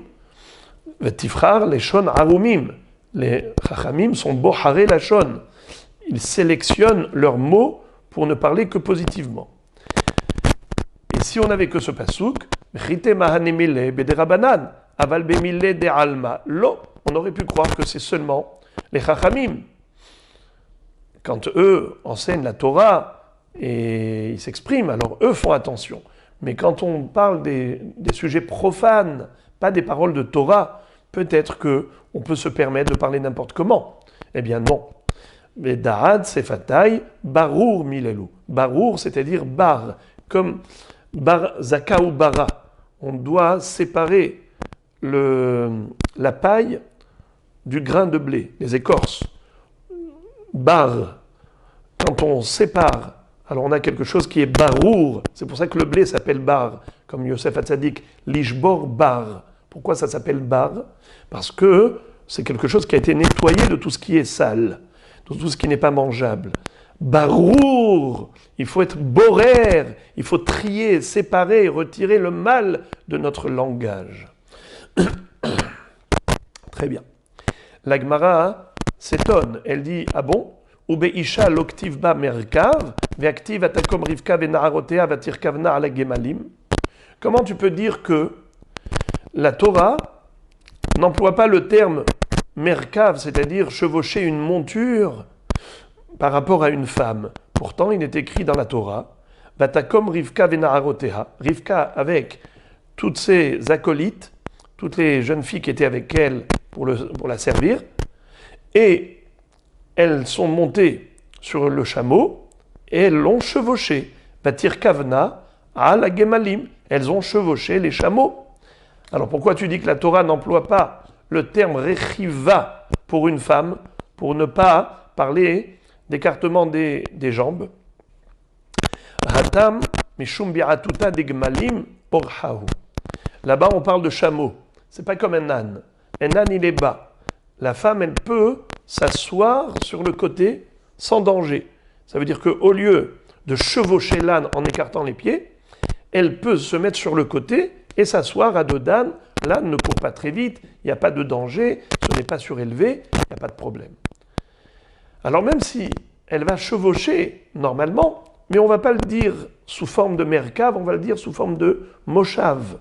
Vetifrar, les Shon Arumim. Les Chachamim sont Bohare Lashon. Ils sélectionnent leurs mots pour ne parler que positivement. Et si on n'avait que ce pasouk, Chite Mahanemile Bederabanan, Aval Bemile de Alma, Lo, on aurait pu croire que c'est seulement les Chachamim. Quand eux enseignent la Torah et ils s'expriment, alors eux font attention. Mais quand on parle des sujets profanes, pas des paroles de Torah, peut-être qu'on peut se permettre de parler n'importe comment. Eh bien non. Mais Da'ad Sefatay, Barur Milelu. Barur, c'est-à-dire bar, comme bar zaka ou bara. On doit séparer la paille du grain de blé, les écorces. Bar, quand on sépare, alors on a quelque chose qui est barour. C'est pour ça que le blé s'appelle bar, comme Yosef Hatzadik, l'ishbor bar. Pourquoi ça s'appelle bar? Parce que c'est quelque chose qui a été nettoyé de tout ce qui est sale, de tout ce qui n'est pas mangeable. Barour, il faut être borer, il faut trier, séparer, retirer le mal de notre langage. Très bien. La Gemara s'étonne, elle dit, ah bon, Ubeisha l'octiv ba merkav, ve'aktiv atakom rivka ve'na'arotea vatirkavna ala gemalim. Comment tu peux dire que la Torah n'emploie pas le terme merkav, c'est-à-dire chevaucher une monture par rapport à une femme? Pourtant, il est écrit dans la Torah, Vatakom Rivka Vena'aroteha, Rivka avec toutes ses acolytes, toutes les jeunes filles qui étaient avec elle pour la servir, et elles sont montées sur le chameau et elles l'ont chevauché. Vatir Kavna à la Gemalim, elles ont chevauché les chameaux. Alors pourquoi tu dis que la Torah n'emploie pas le terme Rechiva pour une femme, pour ne pas parler d'écartement des jambes? Hatam mishum bi'atuta degmalim orhahu. Là-bas, on parle de chameau. C'est pas comme un âne. Un âne, il est bas. La femme, elle peut s'asseoir sur le côté sans danger. Ça veut dire qu'au lieu de chevaucher l'âne en écartant les pieds, elle peut se mettre sur le côté et s'asseoir à dos d'âne. L'âne ne court pas très vite, il n'y a pas de danger, ce n'est pas surélevé, il n'y a pas de problème. Alors même si elle va chevaucher normalement, mais on ne va pas le dire sous forme de merkav, on va le dire sous forme de moshav.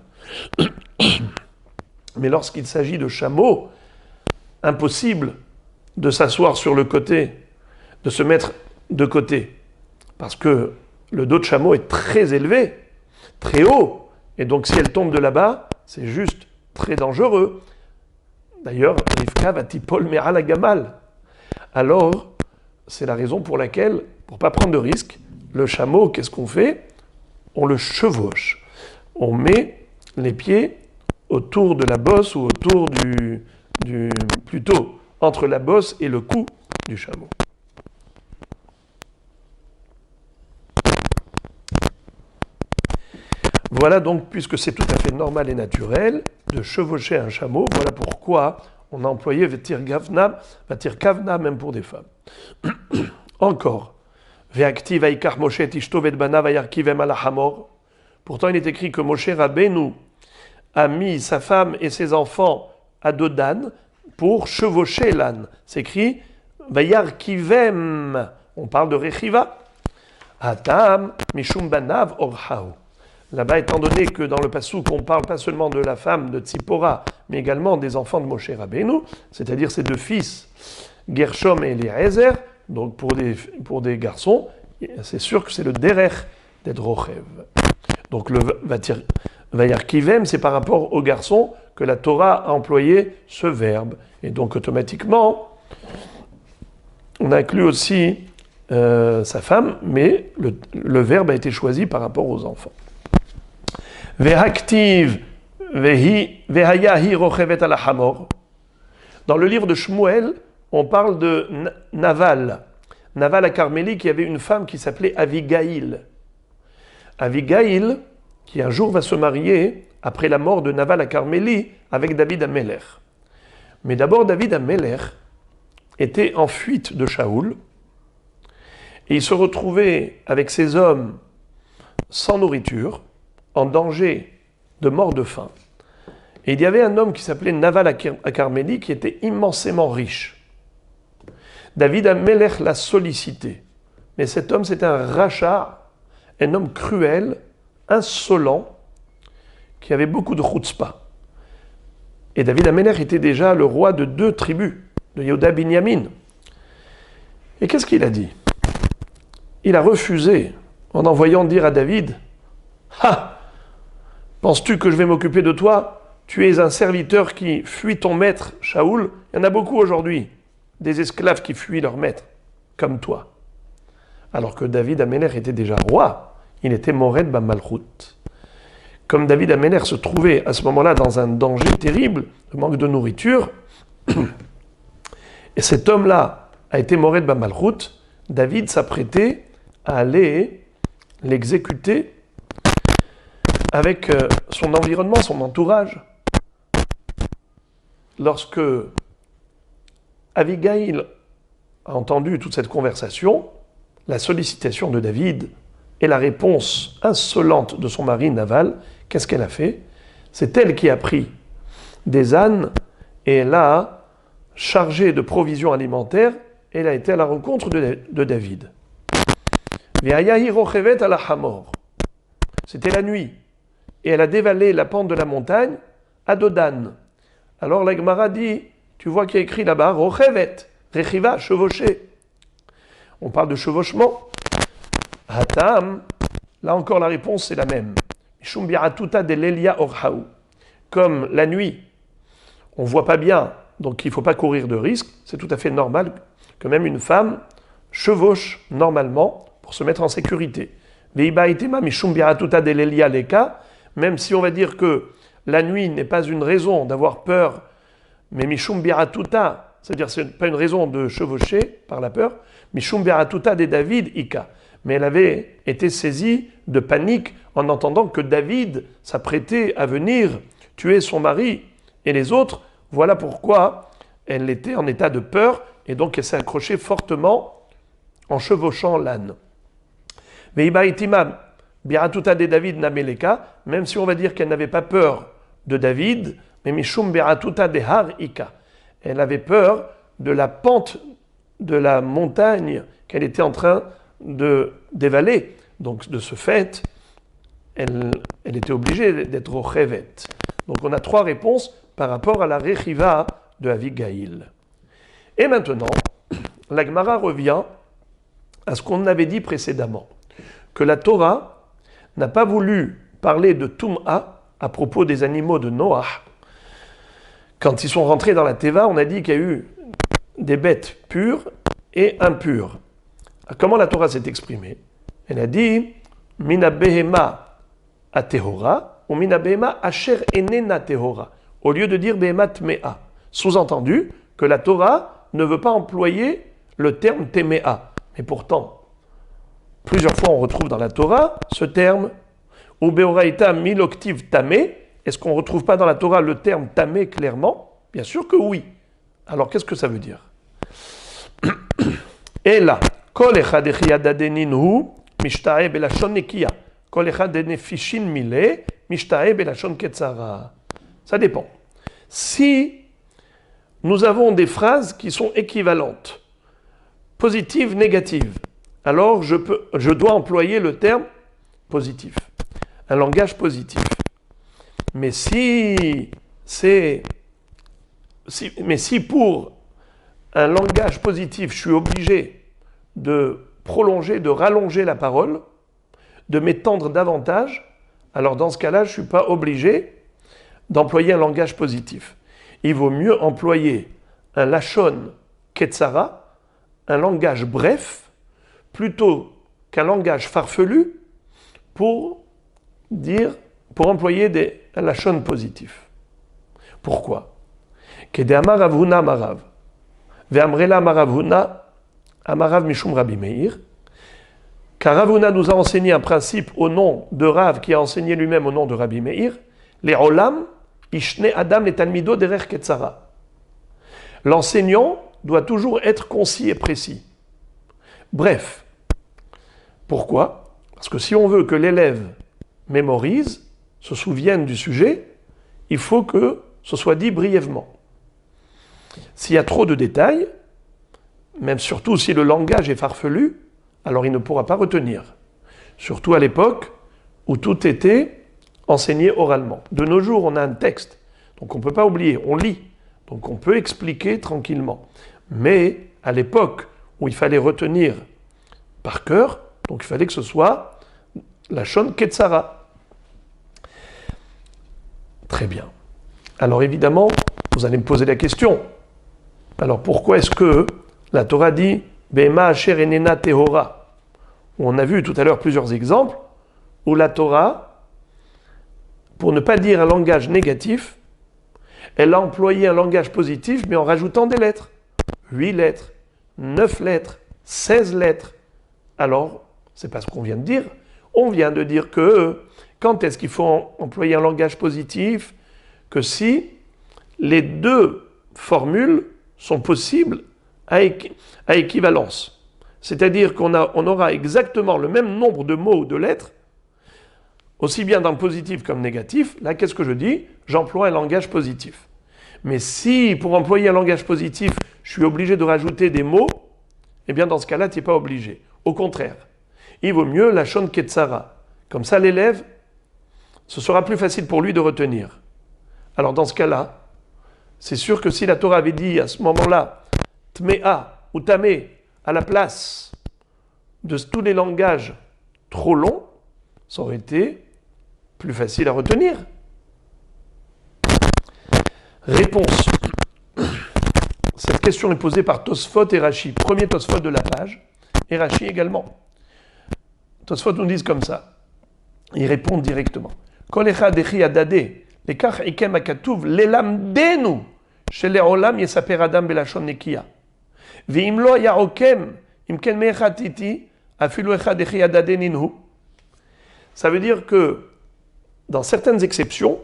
Mais lorsqu'il s'agit de chameau, impossible de s'asseoir sur le côté, de se mettre de côté, parce que le dos de chameau est très élevé, très haut, et donc si elle tombe de là-bas, c'est juste très dangereux. D'ailleurs, Rivka va tipol me'al agamal. Alors, c'est la raison pour laquelle, pour ne pas prendre de risque, le chameau, qu'est-ce qu'on fait? On le chevauche. On met les pieds autour de la bosse ou autour plutôt entre la bosse et le cou du chameau. Voilà donc, puisque c'est tout à fait normal et naturel de chevaucher un chameau, voilà pourquoi on a employé vatir kavna même pour des femmes. Encore, ve'aktiv aikar Moshe tishto ve'banav ayarkivem ala hamor. Pourtant, il est écrit que Moshe Rabbeinu a mis sa femme et ses enfants à dos d'âne pour chevaucher l'âne. C'est écrit Vayarkivem. On parle de Rechiva. Atam mishum banav orhau. Là-bas, étant donné que dans le passouk, on parle pas seulement de la femme de Tzipora, mais également des enfants de Moshe Rabbeinu, c'est-à-dire ses deux fils, Gershom et Eliezer, donc pour des garçons, c'est sûr que c'est le derech d'être rochev. Donc le Vayarkivem, c'est par rapport aux garçons que la Torah a employé ce verbe. Et donc automatiquement, on inclut aussi sa femme, mais le verbe a été choisi par rapport aux enfants. Vehaktiv vehayahi rochevet ala hamor. Dans le livre de Shmuel, on parle de Naval. Naval à Carmélie qui avait une femme qui s'appelait Avigaïl. Avigaïl, qui un jour va se marier après la mort de Naval à Carmélie avec David Amelech. Mais d'abord, David Amelech était en fuite de Shaoul et il se retrouvait avec ses hommes sans nourriture, en danger de mort de faim. Et il y avait un homme qui s'appelait Naval à Carmélie qui était immensément riche. David Amelech l'a sollicité. Mais cet homme, c'était un rachat, un homme cruel, insolent, qui avait beaucoup de chutzpah. Et David Amelech était déjà le roi de 2 tribus, de Yehuda Binyamin. Et qu'est-ce qu'il a dit? Il a refusé, en envoyant dire à David, « Ha! Penses-tu que je vais m'occuper de toi? Tu es un serviteur qui fuit ton maître, Shaoul. Il y en a beaucoup aujourd'hui, des esclaves qui fuient leur maître, comme toi. » Alors que David Amelech était déjà roi, il était Mored Bamalchut. Comme David Amelech se trouvait à ce moment-là dans un danger terrible, de manque de nourriture, et cet homme-là a été Mored Bamalchut, David s'apprêtait à aller l'exécuter avec son environnement, son entourage. Lorsque Abigail a entendu toute cette conversation, la sollicitation de David et la réponse insolente de son mari Naval, qu'est-ce qu'elle a fait? C'est elle qui a pris des ânes et elle a chargé de provisions alimentaires et elle a été à la rencontre de David. C'était la nuit et elle a dévalé la pente de la montagne à dos d'âne. Alors la Gemara dit, tu vois qu'il y a écrit là-bas, Rochevet, Rechiva, chevaucher. On parle de chevauchement. Hatam, là encore la réponse c'est la même. Mishum bi'atuta de l'Elia orhaou. Comme la nuit, on ne voit pas bien, donc il ne faut pas courir de risque, c'est tout à fait normal que même une femme chevauche normalement pour se mettre en sécurité. Veibaitema mishum bi'atuta de l'Elia leka, même si on va dire que la nuit n'est pas une raison d'avoir peur, mais mishum bi'atuta, c'est-à-dire ce n'est pas une raison de chevaucher par la peur, mishum bi'atuta de David ika. Mais elle avait été saisie de panique en entendant que David s'apprêtait à venir tuer son mari et les autres. Voilà pourquoi elle était en état de peur et donc elle s'est accrochée fortement en chevauchant l'âne. Veibaïtima biratuta de David nameleka, même si on va dire qu'elle n'avait pas peur de David, mais mishum biratuta de har ika. Elle avait peur de la pente de la montagne qu'elle était en train de dévaler. Donc de ce fait, elle était obligée d'être au Revet. Donc on a trois réponses par rapport à la Rechiva de Avigail. Et maintenant, la Gemara revient à ce qu'on avait dit précédemment, que la Torah n'a pas voulu parler de Tum'a à propos des animaux de Noach. Quand ils sont rentrés dans la Teva, on a dit qu'il y a eu des bêtes pures et impures. Comment la Torah s'est exprimée? Elle a dit Mina behema atehora ou mina behema asher enena tehora, au lieu de dire behema tmea. Sous-entendu que la Torah ne veut pas employer le terme temea. Mais pourtant, plusieurs fois on retrouve dans la Torah ce terme ou beoraita miloktiv tamé. Est-ce qu'on ne retrouve pas dans la Torah le terme tamé clairement? Bien sûr que oui. Alors qu'est-ce que ça veut dire? Et là, Kol echad echiyadadenin hu mishtae belashon nekiya. Kol echad nefishin mile mishtae belashon ketzara. Ça dépend. Si nous avons des phrases qui sont équivalentes, positives, négatives, alors je dois employer le terme positif, un langage positif. Mais si pour un langage positif, je suis obligé de prolonger, de rallonger la parole, de m'étendre davantage, alors dans ce cas-là, je ne suis pas obligé d'employer un langage positif. Il vaut mieux employer un lachon ketzara, un langage bref, plutôt qu'un langage farfelu pour employer un lachon positif. Pourquoi? Kedéama ravuna marav. Ve'amrela maravuna amarav mishum Rabbi Meir. Car Ravuna nous a enseigné un principe au nom de Rav, qui a enseigné lui-même au nom de Rabbi Meir. Les olam ishne adam les talmido derer ketzara. L'enseignant doit toujours être concis et précis. Bref. Pourquoi? Parce que si on veut que l'élève mémorise, se souvienne du sujet, il faut que ce soit dit brièvement. S'il y a trop de détails, même surtout si le langage est farfelu, alors il ne pourra pas retenir. Surtout à l'époque où tout était enseigné oralement. De nos jours, on a un texte, donc on ne peut pas oublier, on lit, donc on peut expliquer tranquillement. Mais à l'époque où il fallait retenir par cœur, donc il fallait que ce soit la Shon Ketzara. Très bien. Alors évidemment, vous allez me poser la question. Alors pourquoi est-ce que la Torah dit Bema asher enena tehora? On a vu tout à l'heure plusieurs exemples où la Torah, pour ne pas dire un langage négatif, elle a employé un langage positif mais en rajoutant des lettres. 8 lettres, 9 lettres, 16 lettres. Alors, c'est pas ce qu'on vient de dire. On vient de dire que quand est-ce qu'il faut employer un langage positif? Que si les deux formules sont possibles à équivalence. c'est-à-dire qu'on aura exactement le même nombre de mots ou de lettres, aussi bien dans le positif comme négatif. Là, qu'est-ce que je dis? J'emploie un langage positif. Mais si, pour employer un langage positif, je suis obligé de rajouter des mots, eh bien, dans ce cas-là, tu n'es pas obligé. Au contraire, il vaut mieux la Lachon Ketsara. Comme ça, l'élève, ce sera plus facile pour lui de retenir. Alors, dans ce cas-là, c'est sûr que si la Torah avait dit à ce moment-là, Tmea ou Tamé, à la place de tous les langages trop longs, ça aurait été plus facile à retenir. Réponse. Cette question est posée par Tosfot et Rashi. Premier Tosfot de la page, et Rashi également. Tosfot nous disent comme ça. Ils répondent directement. Kol echad echi adade, lekach ikem akatuv lelamdenu, sheleolam yesaper adam belashon nekiya. Ve'im lo yaokem, im ken me'echatiti, afilu echad echi adade ninhu. Ça veut dire que, dans certaines exceptions,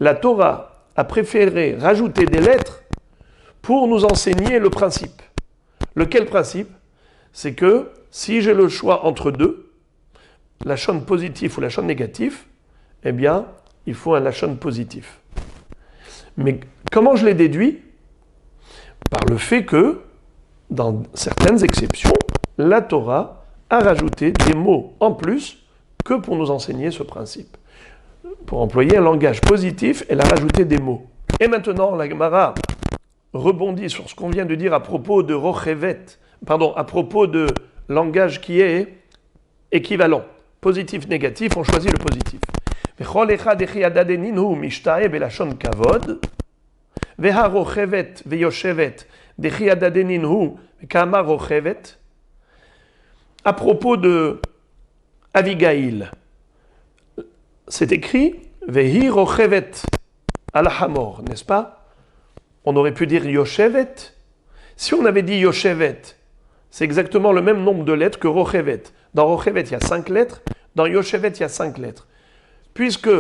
la Torah a préféré rajouter des lettres pour nous enseigner le principe. Lequel principe? C'est que si j'ai le choix entre deux, lachon positif ou lachon négatif, eh bien, il faut un lachon positif. Mais comment je l'ai déduit? Par le fait que, dans certaines exceptions, la Torah a rajouté des mots en plus que pour nous enseigner ce principe. Pour employer un langage positif, elle a rajouté des mots. Et maintenant, la Gemara rebondit sur ce qu'on vient de dire à propos de rochevet, à propos de langage qui est équivalent. Positif, négatif, on choisit le positif. Vechol echad echi adadenu mishtae belashon kavod, veha rochevet veyoshevet dechi adadenu kama rochevet. À propos de Abigail, c'est écrit Vehi rochevet al-hamor, n'est-ce pas? On aurait pu dire Yoshevet. Si on avait dit Yoshevet, c'est exactement le même nombre de lettres que Rochevet. Dans Rochevet, il y a 5 lettres. Dans Yoshevet, il y a 5 lettres. Puisque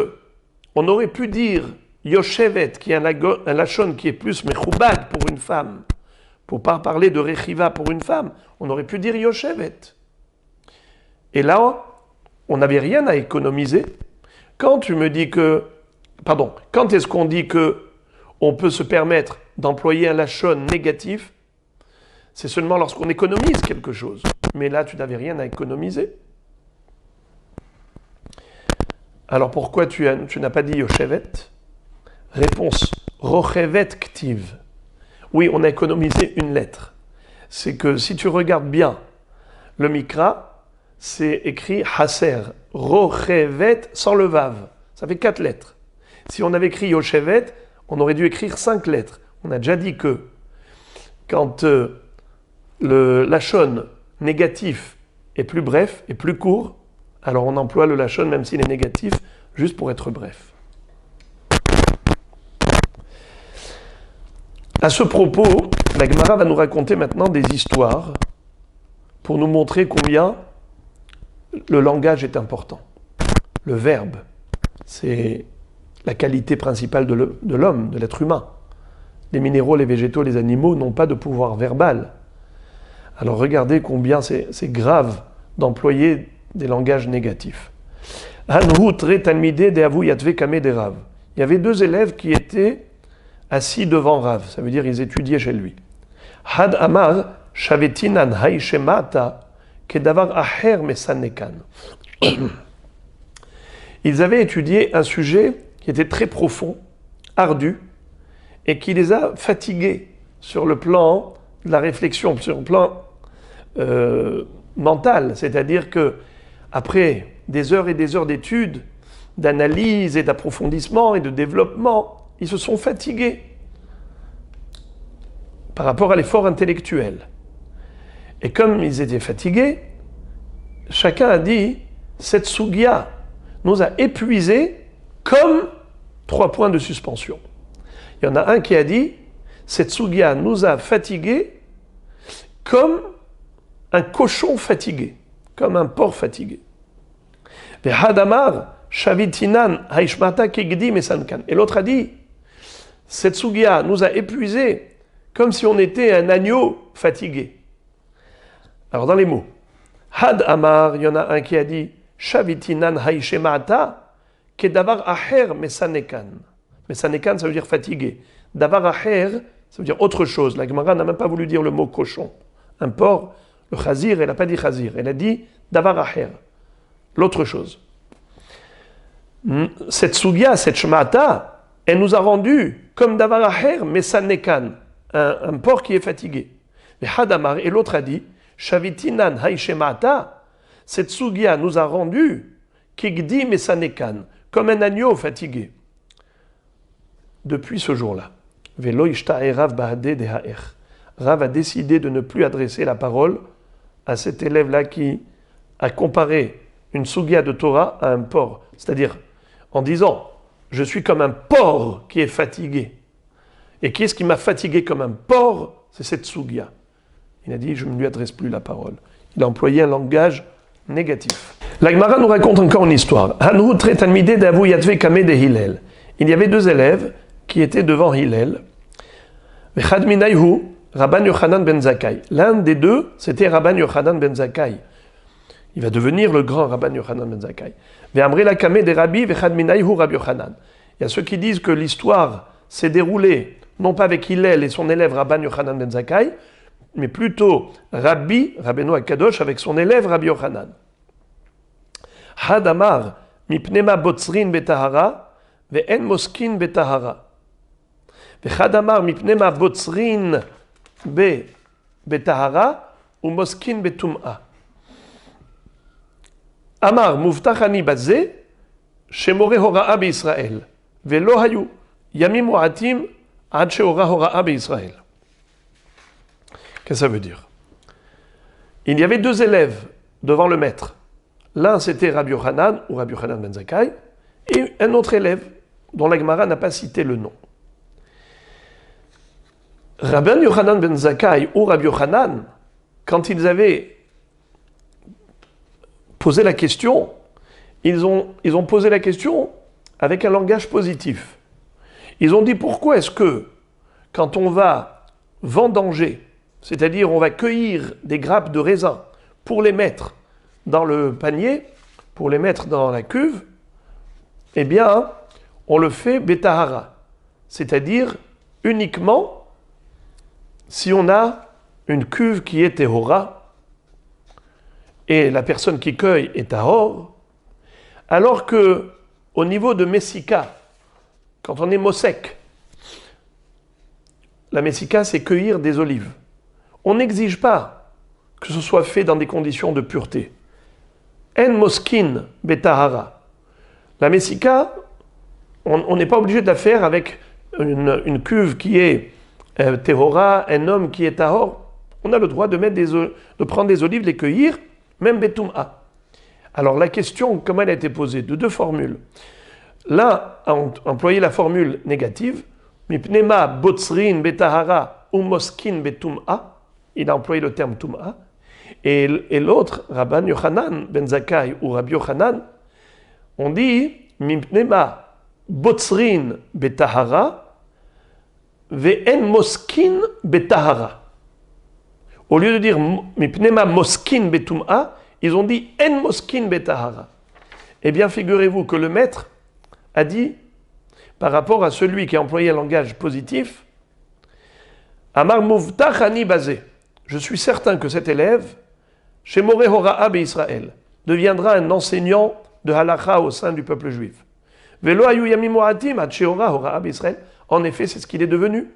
on aurait pu dire Yoshevet, qui est un lachon qui est plus mechoubad pour une femme, pour ne pas parler de Rechiva pour une femme, on aurait pu dire Yoshevet. Et là, on n'avait rien à économiser. Quand tu me dis que, quand est-ce qu'on dit que on peut se permettre d'employer un lachon négatif? C'est seulement lorsqu'on économise quelque chose. Mais là, tu n'avais rien à économiser. Alors pourquoi tu n'as pas dit Yoshevet? Réponse, Rochevet Ktiv. Oui, on a économisé une lettre. C'est que si tu regardes bien le Mikra, c'est écrit Haser, Rochevet sans le Vav. Ça fait 4 lettres. Si on avait écrit Yoshevet, on aurait dû écrire 5 lettres. On a déjà dit que quand le lachon négatif est plus bref et plus court, alors on emploie le lachon même s'il est négatif, juste pour être bref. À ce propos, la Gemara va nous raconter maintenant des histoires pour nous montrer combien le langage est important. Le verbe, c'est la qualité principale de l'homme, de l'être humain. Les minéraux, les végétaux, les animaux n'ont pas de pouvoir verbal. Alors regardez combien c'est grave d'employer des langages négatifs. Il y avait 2 élèves qui étaient assis devant Rav, ça veut dire ils étudiaient chez lui. Had Amar Shavetinan Haishemata Kedavar Aher Mesanekan. Ils avaient étudié un sujet qui était très profond, ardu, et qui les a fatigués sur le plan de la réflexion, sur le plan mental. C'est-à-dire que après des heures et des heures d'études, d'analyse et d'approfondissement et de développement, ils se sont fatigués par rapport à l'effort intellectuel. Et comme ils étaient fatigués, chacun a dit, cette sugya nous a épuisés comme 3 points de suspension. Il y en a un qui a dit, cette sugya nous a fatigués comme un cochon fatigué, comme un porc fatigué. Et l'autre a dit, cette sugya nous a épuisés comme si on était un agneau fatigué. Alors dans les mots, Had Amar, il y en a un qui a dit Shavitinan haishemata kedavar aher mesanekan. Mesanekan, ça veut dire fatigué. Davar aher, ça veut dire autre chose. La Gemara n'a même pas voulu dire le mot cochon. Un porc, le chazir, elle n'a pas dit chazir. Elle a dit davar aher, l'autre chose. Cette sugya, cette shmata, elle nous a rendu comme davar aher mesanekan, un porc qui est fatigué. Mais Hadamar, et l'autre a dit Shavitinan haishemata, cette sugya nous a rendu kigdi mesanekan, comme un agneau fatigué. Depuis ce jour-là, Velo ishtae Rav bahade dehaer. Rav a décidé de ne plus adresser la parole à cet élève-là qui a comparé une sugya de Torah à un porc. C'est-à-dire, en disant, je suis comme un porc qui est fatigué. Et qui est-ce qui m'a fatigué comme un porc? C'est cette sugya. Il a dit, je ne lui adresse plus la parole. Il a employé un langage négatif. La Gemara nous raconte encore une histoire. Il y avait deux élèves qui étaient devant Hillel. Rabban Yochanan ben Zakkai. L'un des deux, c'était Rabban Yochanan ben Zakkai. Il va devenir le grand Rabban Yochanan ben Zakkai. Il y a ceux qui disent que l'histoire s'est déroulée non pas avec Hillel et son élève Rabban Yochanan ben Zakkai, mais plutôt Rabbeinu HaKadosh avec son élève Rabbi Yochanan. Hadamar mipnema botzrin betahara ve'en moskin betahara. Ve'chadamar mipnema botzrin betahara ou moskin betum'a. Amar muftachani bazeh shemore hora'a be'Israël ve'lo hayu yamim mu'atim ad she'ora hora'a be'Israël. Qu'est-ce que ça veut dire? Il y avait deux élèves devant le maître. L'un c'était Rabbi Yochanan ou Rabbi Yochanan ben Zakkai et un autre élève dont la Gemara n'a pas cité le nom. Rabbi Yochanan ben Zakkai ou Rabbi Yochanan, quand ils avaient posé la question, ils ont posé la question avec un langage positif. Ils ont dit pourquoi est-ce que quand on va vendanger, c'est-à-dire on va cueillir des grappes de raisin pour les mettre dans le panier, pour les mettre dans la cuve, eh bien, on le fait betahara, c'est-à-dire uniquement si on a une cuve qui est tehora et la personne qui cueille est tahor, alors que au niveau de Messika, quand on est mosek, la Messika c'est cueillir des olives. On n'exige pas que ce soit fait dans des conditions de pureté. En moskin betahara. La Messika, on n'est pas obligé de la faire avec une cuve qui est tehora, un homme qui est tahor. On a le droit de prendre des olives, les cueillir, même betum'a. Alors la question, comment elle a été posée? De deux formules. L'un a employé la formule négative, mipnema botzrin betahara ou moskin betum'a. Il a employé le terme Tum'a. Et l'autre, Rabban Yochanan ben Zakkai ou Rabbi Yochanan, on dit Mipnema botzrin betahara ve'en moskin betahara. Au lieu de dire Mipnema moskin betum'a, ils ont dit En moskin betahara. Eh bien, figurez-vous que le maître a dit, par rapport à celui qui a employé un langage positif, Amar muvtachani bazeh. Je suis certain que cet élève, chez Moreh Hora'a Israël, deviendra un enseignant de halakha au sein du peuple juif. Velo ayu yamim mo'atim ad she'ora Hora'a Israël. En effet, c'est ce qu'il est devenu.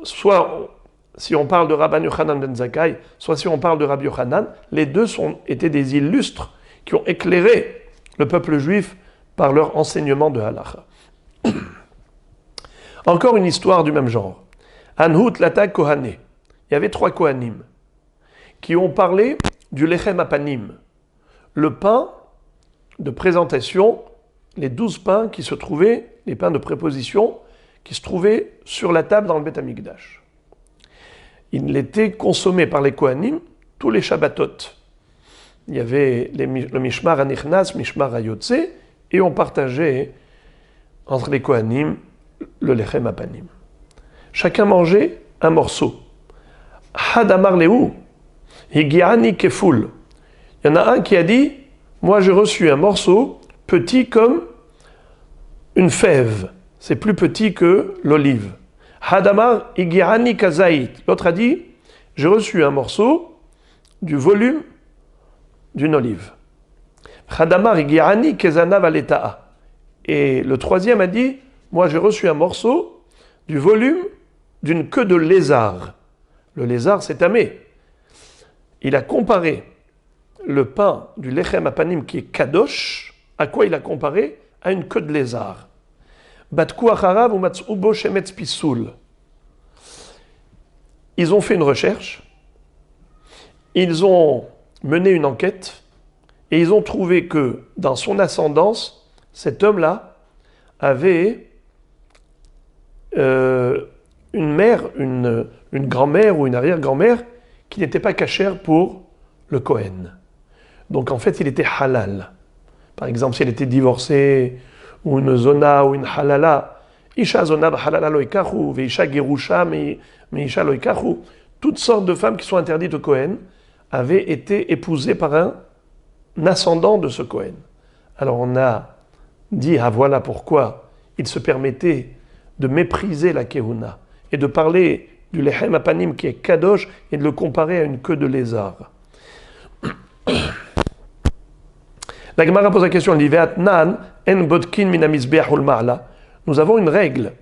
Soit si on parle de Rabban Yochanan ben Zakkai, soit si on parle de Rabbi Yochanan, les deux étaient des illustres qui ont éclairé le peuple juif par leur enseignement de halakha. Encore une histoire du même genre. Anhut Lata Kohane. Il y avait 3 Kohanim qui ont parlé du Lechem Apanim, le pain de présentation, les 12 pains qui se trouvaient, les pains de préposition, qui se trouvaient sur la table dans le Beth Amikdash. Il était consommé par les Kohanim tous les Shabbatot. Il y avait le Mishmar Anichnas, Mishmar Ayotze, et on partageait entre les Kohanim le Lechem Apanim. Chacun mangeait un morceau. Hadamar Lehu, Higiani keful. Il y en a un qui a dit, moi j'ai reçu un morceau petit comme une fève. C'est plus petit que l'olive. Hadamar Igiani Kazaït. L'autre a dit, j'ai reçu un morceau du volume d'une olive. Hadamar Igiani Kezana Valeta'a. Et le troisième a dit, moi j'ai reçu un morceau du volume d'une queue de lézard. Le lézard, c'est tamé. Il a comparé le pain du lechem apanim qui est kadosh. À quoi il a comparé? À une queue de lézard. Batku acharav ou matz'ubo shemetz pisoul. Ils ont fait une recherche, ils ont mené une enquête, et ils ont trouvé que dans son ascendance, cet homme-là avait une mère, une grand-mère ou une arrière-grand-mère qui n'était pas cachère pour le Kohen. Donc en fait, il était halal. Par exemple, si elle était divorcée, ou une zona, ou une halala, isha zona halala loikachu, ve isha gerusha, mais isha loikachu, toutes sortes de femmes qui sont interdites au Kohen avaient été épousées par un ascendant de ce Kohen. Alors on a dit, ah voilà pourquoi il se permettait de mépriser la Kehuna et de parler du lechem apanim qui est kadosh et de le comparer à une queue de lézard. La Gemara pose la question, elle dit Ve'atnan en bodkin min hamizbeach ul ma'ala. Nous avons une règle,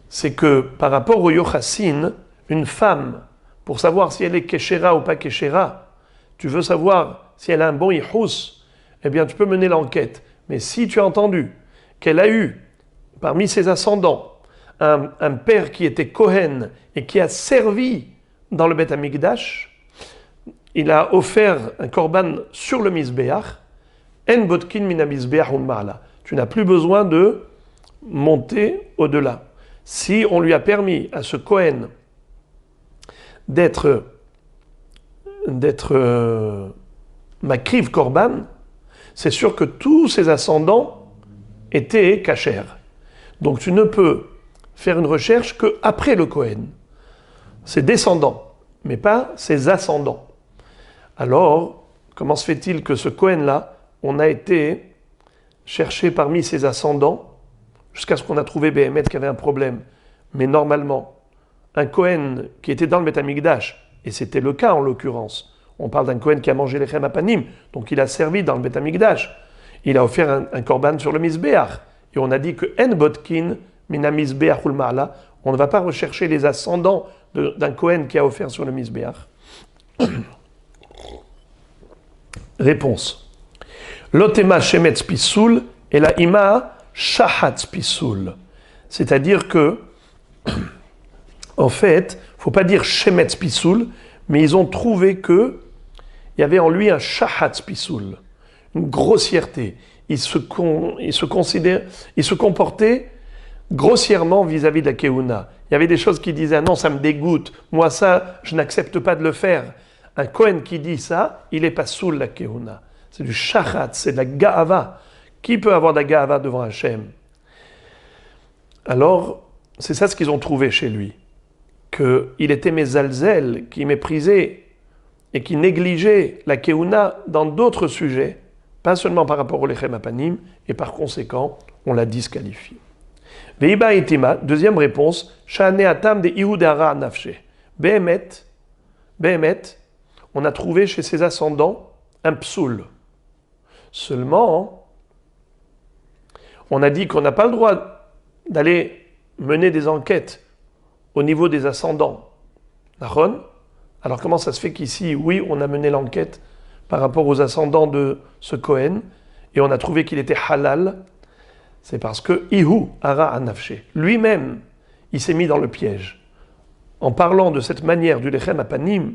c'est que par rapport au yochassin, une femme, pour savoir si elle est keshera ou pas keshera, tu veux savoir si elle a un bon yichus, eh bien tu peux mener l'enquête. Mais si tu as entendu qu'elle a eu, parmi ses ascendants, un père qui était Kohen et qui a servi dans le Beth Amikdash, il a offert un korban sur le Mizbeach, En bodkin min hamizbeach ul ma'ala. Tu n'as plus besoin de monter au-delà. Si on lui a permis à ce Kohen d'être makriv korban, c'est sûr que tous ses ascendants étaient kashers. Donc tu ne peux faire une recherche qu'après le Kohen. Ses descendants, mais pas ses ascendants. Alors, comment se fait-il que ce Kohen-là, on a été chercher parmi ses ascendants, jusqu'à ce qu'on a trouvé Béhémet qui avait un problème. Mais normalement, un Kohen qui était dans le Beth Amikdash, et c'était le cas en l'occurrence, on parle d'un Kohen qui a mangé lechem apanim, donc il a servi dans le Beth Amikdash, il a offert un korban sur le Mizbeach, et on a dit que En bodkin min hamizbeach ul ma'ala, on ne va pas rechercher les ascendants d'un Kohen qui a offert sur le Mizbeach. Réponse. L'otema shemetz pisoul et la ima shahatz pisoul. C'est-à-dire que, en fait, il ne faut pas dire shemetz pisoul, mais ils ont trouvé qu'il y avait en lui un shahatz pisoul, une grossièreté. Il se comportait grossièrement vis-à-vis de la Kehuna. Il y avait des choses qui disaient, ah non, ça me dégoûte, moi ça, je n'accepte pas de le faire. Un Kohen qui dit ça, il n'est pas soul la Kehuna. C'est du shachat, c'est de la ga'ava. Qui peut avoir de la ga'ava devant Hachem? Alors, c'est ça ce qu'ils ont trouvé chez lui. Qu'il était mezalzel, qui méprisait et qui négligeait la Kehuna dans d'autres sujets, pas seulement par rapport au lechem apanim, et par conséquent, on l'a disqualifié. Veiba itima, deuxième réponse, shane atam de ihudara nafshe. Behemet, on a trouvé chez ses ascendants un psoul. Seulement, on a dit qu'on n'a pas le droit d'aller mener des enquêtes au niveau des ascendants. Naron. Alors comment ça se fait qu'ici, oui, on a mené l'enquête par rapport aux ascendants de ce Kohen, et on a trouvé qu'il était halal? C'est parce que Ihu ara anafshe. Lui-même, il s'est mis dans le piège. En parlant de cette manière du lechem apanim,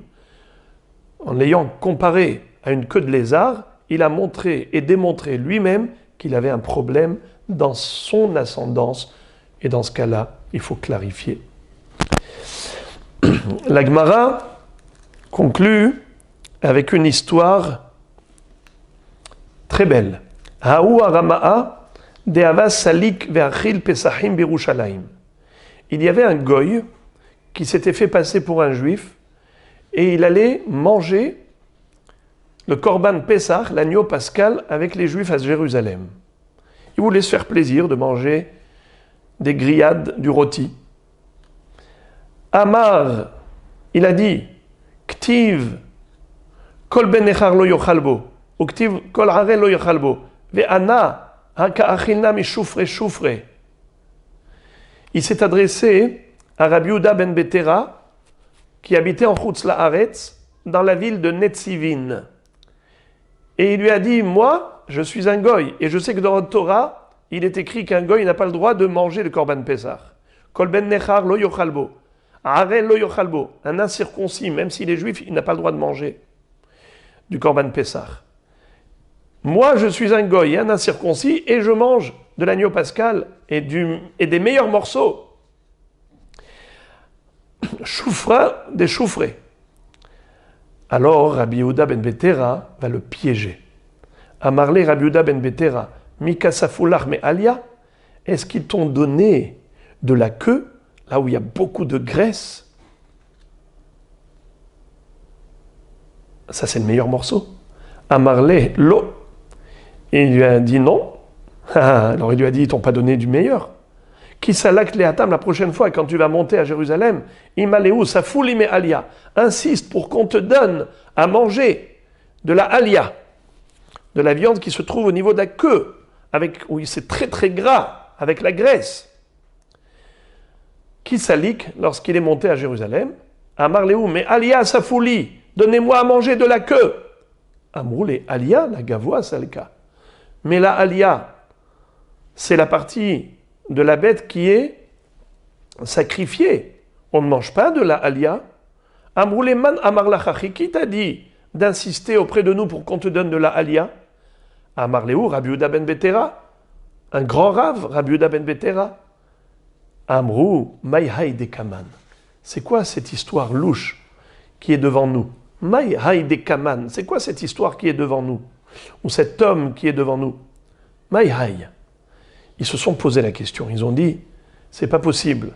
en l'ayant comparé à une queue de lézard, il a montré et démontré lui-même qu'il avait un problème dans son ascendance. Et dans ce cas-là, il faut clarifier. La Gemara conclut avec une histoire très belle. Haou arama'a de'ava salik ve'achil pesachim birushalayim. Il y avait un goy qui s'était fait passer pour un juif et il allait manger le Korban Pessah, l'agneau pascal, avec les Juifs à Jérusalem. Il voulait se faire plaisir de manger des grillades, du rôti. Amar, il a dit, Ktiv, Kol ben echar lo yochalbo, ou Ktiv, Kol hare lo yochalbo, ve'ana, haka achilna mi shufre shufre. Il s'est adressé à Rabbi Yehuda ben Betera, qui habitait en Chutz La'aretz, dans la ville de Netzivin. Et il lui a dit, moi, je suis un goy, et je sais que dans la Torah, il est écrit qu'un goy n'a pas le droit de manger le Korban Pessah. Kol ben nechar lo yochalbo. Arel lo yochalbo. Un incirconcis, même s'il est juif, il n'a pas le droit de manger du Korban Pessah. Moi, je suis un goy, un incirconcis, et je mange de l'agneau pascal et des meilleurs morceaux. Choufra, des choufrés. Alors, Rabbi Yehuda ben Betera va le piéger. Amarle Rabbi Yehuda ben Betera, Mika Safoular me Alia, est-ce qu'ils t'ont donné de la queue, là où il y a beaucoup de graisse? Ça, c'est le meilleur morceau. Amarle l'eau. Et il lui a dit non. Alors il lui a dit, ils t'ont pas donné du meilleur. Qui salak le hatam la prochaine fois, quand tu vas monter à Jérusalem, imaléou safouli me alia. Insiste pour qu'on te donne à manger de la alia, de la viande qui se trouve au niveau de la queue, où c'est très très gras, avec la graisse. Qui salik, lorsqu'il est monté à Jérusalem, amarléou mais alia safouli, donnez-moi à manger de la queue. Amroulé alia, la gavoa, c'est le cas. Mais la alia, c'est la partie de la bête qui est sacrifiée. On ne mange pas de la alia. Amroulé man amarlachachi, qui t'a dit d'insister auprès de nous pour qu'on te donne de la alia? Amarléou, Rabbi Yehuda ben Betera, un grand rave, Rabbi Yehuda ben Betera. Amrou, maïhaï de kaman. C'est quoi cette histoire louche qui est devant nous? Maïhaï de kaman, c'est quoi cette histoire qui est devant nous? Ou cet homme qui est devant nous? Maïhaï. Ils se sont posé la question, ils ont dit, c'est pas possible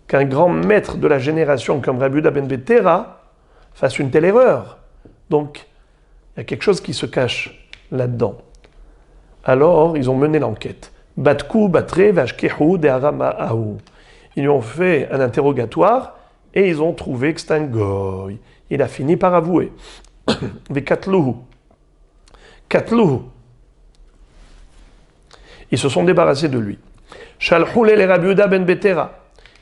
qu'un grand maître de la génération comme Rabbi Yehuda ben Betera fasse une telle erreur. Donc, il y a quelque chose qui se cache là-dedans. Alors, ils ont mené l'enquête. Batkou, Batre, Vashkehu, Deharama, Aou. Ils lui ont fait un interrogatoire et ils ont trouvé que c'est un goy. Il a fini par avouer. Vekatluhu. Katluhu. Ils se sont débarrassés de lui. Shalhoule le Rabbi Yehuda ben Betera.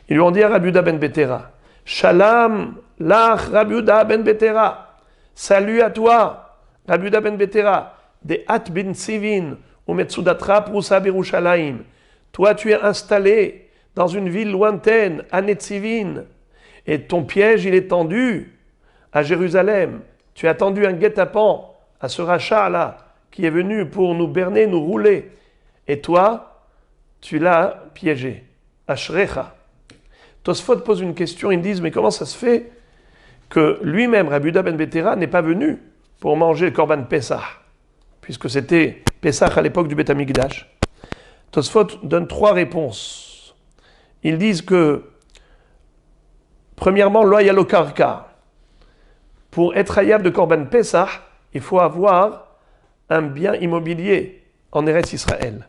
Ils lui ont dit à Rabbi Yehuda ben Betera, Shalom lach Rabbi Yehuda ben Betera. Salut à toi, Rabbi Yehuda ben Betera. De At bin Sivin ou Metsudatra Prousa Birushalayim. Toi, tu es installé dans une ville lointaine, à Netzivin, et ton piège, il est tendu à Jérusalem. Tu as tendu un guet-apens à ce rachat-là, qui est venu pour nous berner, nous rouler. Et toi, tu l'as piégé. Ashrecha. Tosfot pose une question, ils disent, mais comment ça se fait que lui-même, Rabbi Yehuda ben Betera, n'est pas venu pour manger le Korban Pessah, puisque c'était Pessah à l'époque du Beth Amikdash. Tosfot donne 3 réponses. Ils disent que, premièrement, loya lokarka. Pour être hayab de Korban Pessah, il faut avoir un bien immobilier en Eretz Israël.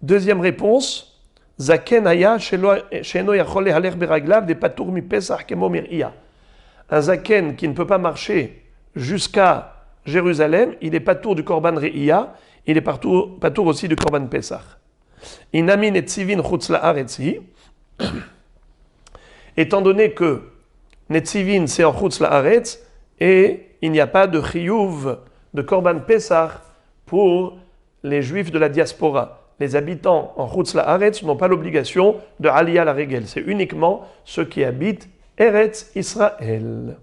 Deuxième réponse, Zaken haya sheno yachol lehaler beraglav de patour mi Pesach kemo mir'ia. Un zaken qui ne peut pas marcher jusqu'à Jérusalem, il est patour du Korban Re'ia, il est patour aussi du Korban Pesach. Inamin et tzivin chutz la'aretzi. Étant donné que Netzivin c'est en chutz la'aretz et il n'y a pas de chiyuv de Korban Pesach pour les juifs de la diaspora. Les habitants en chutz la'aretz n'ont pas l'obligation de aliyah la régel. C'est uniquement ceux qui habitent Eretz Israël.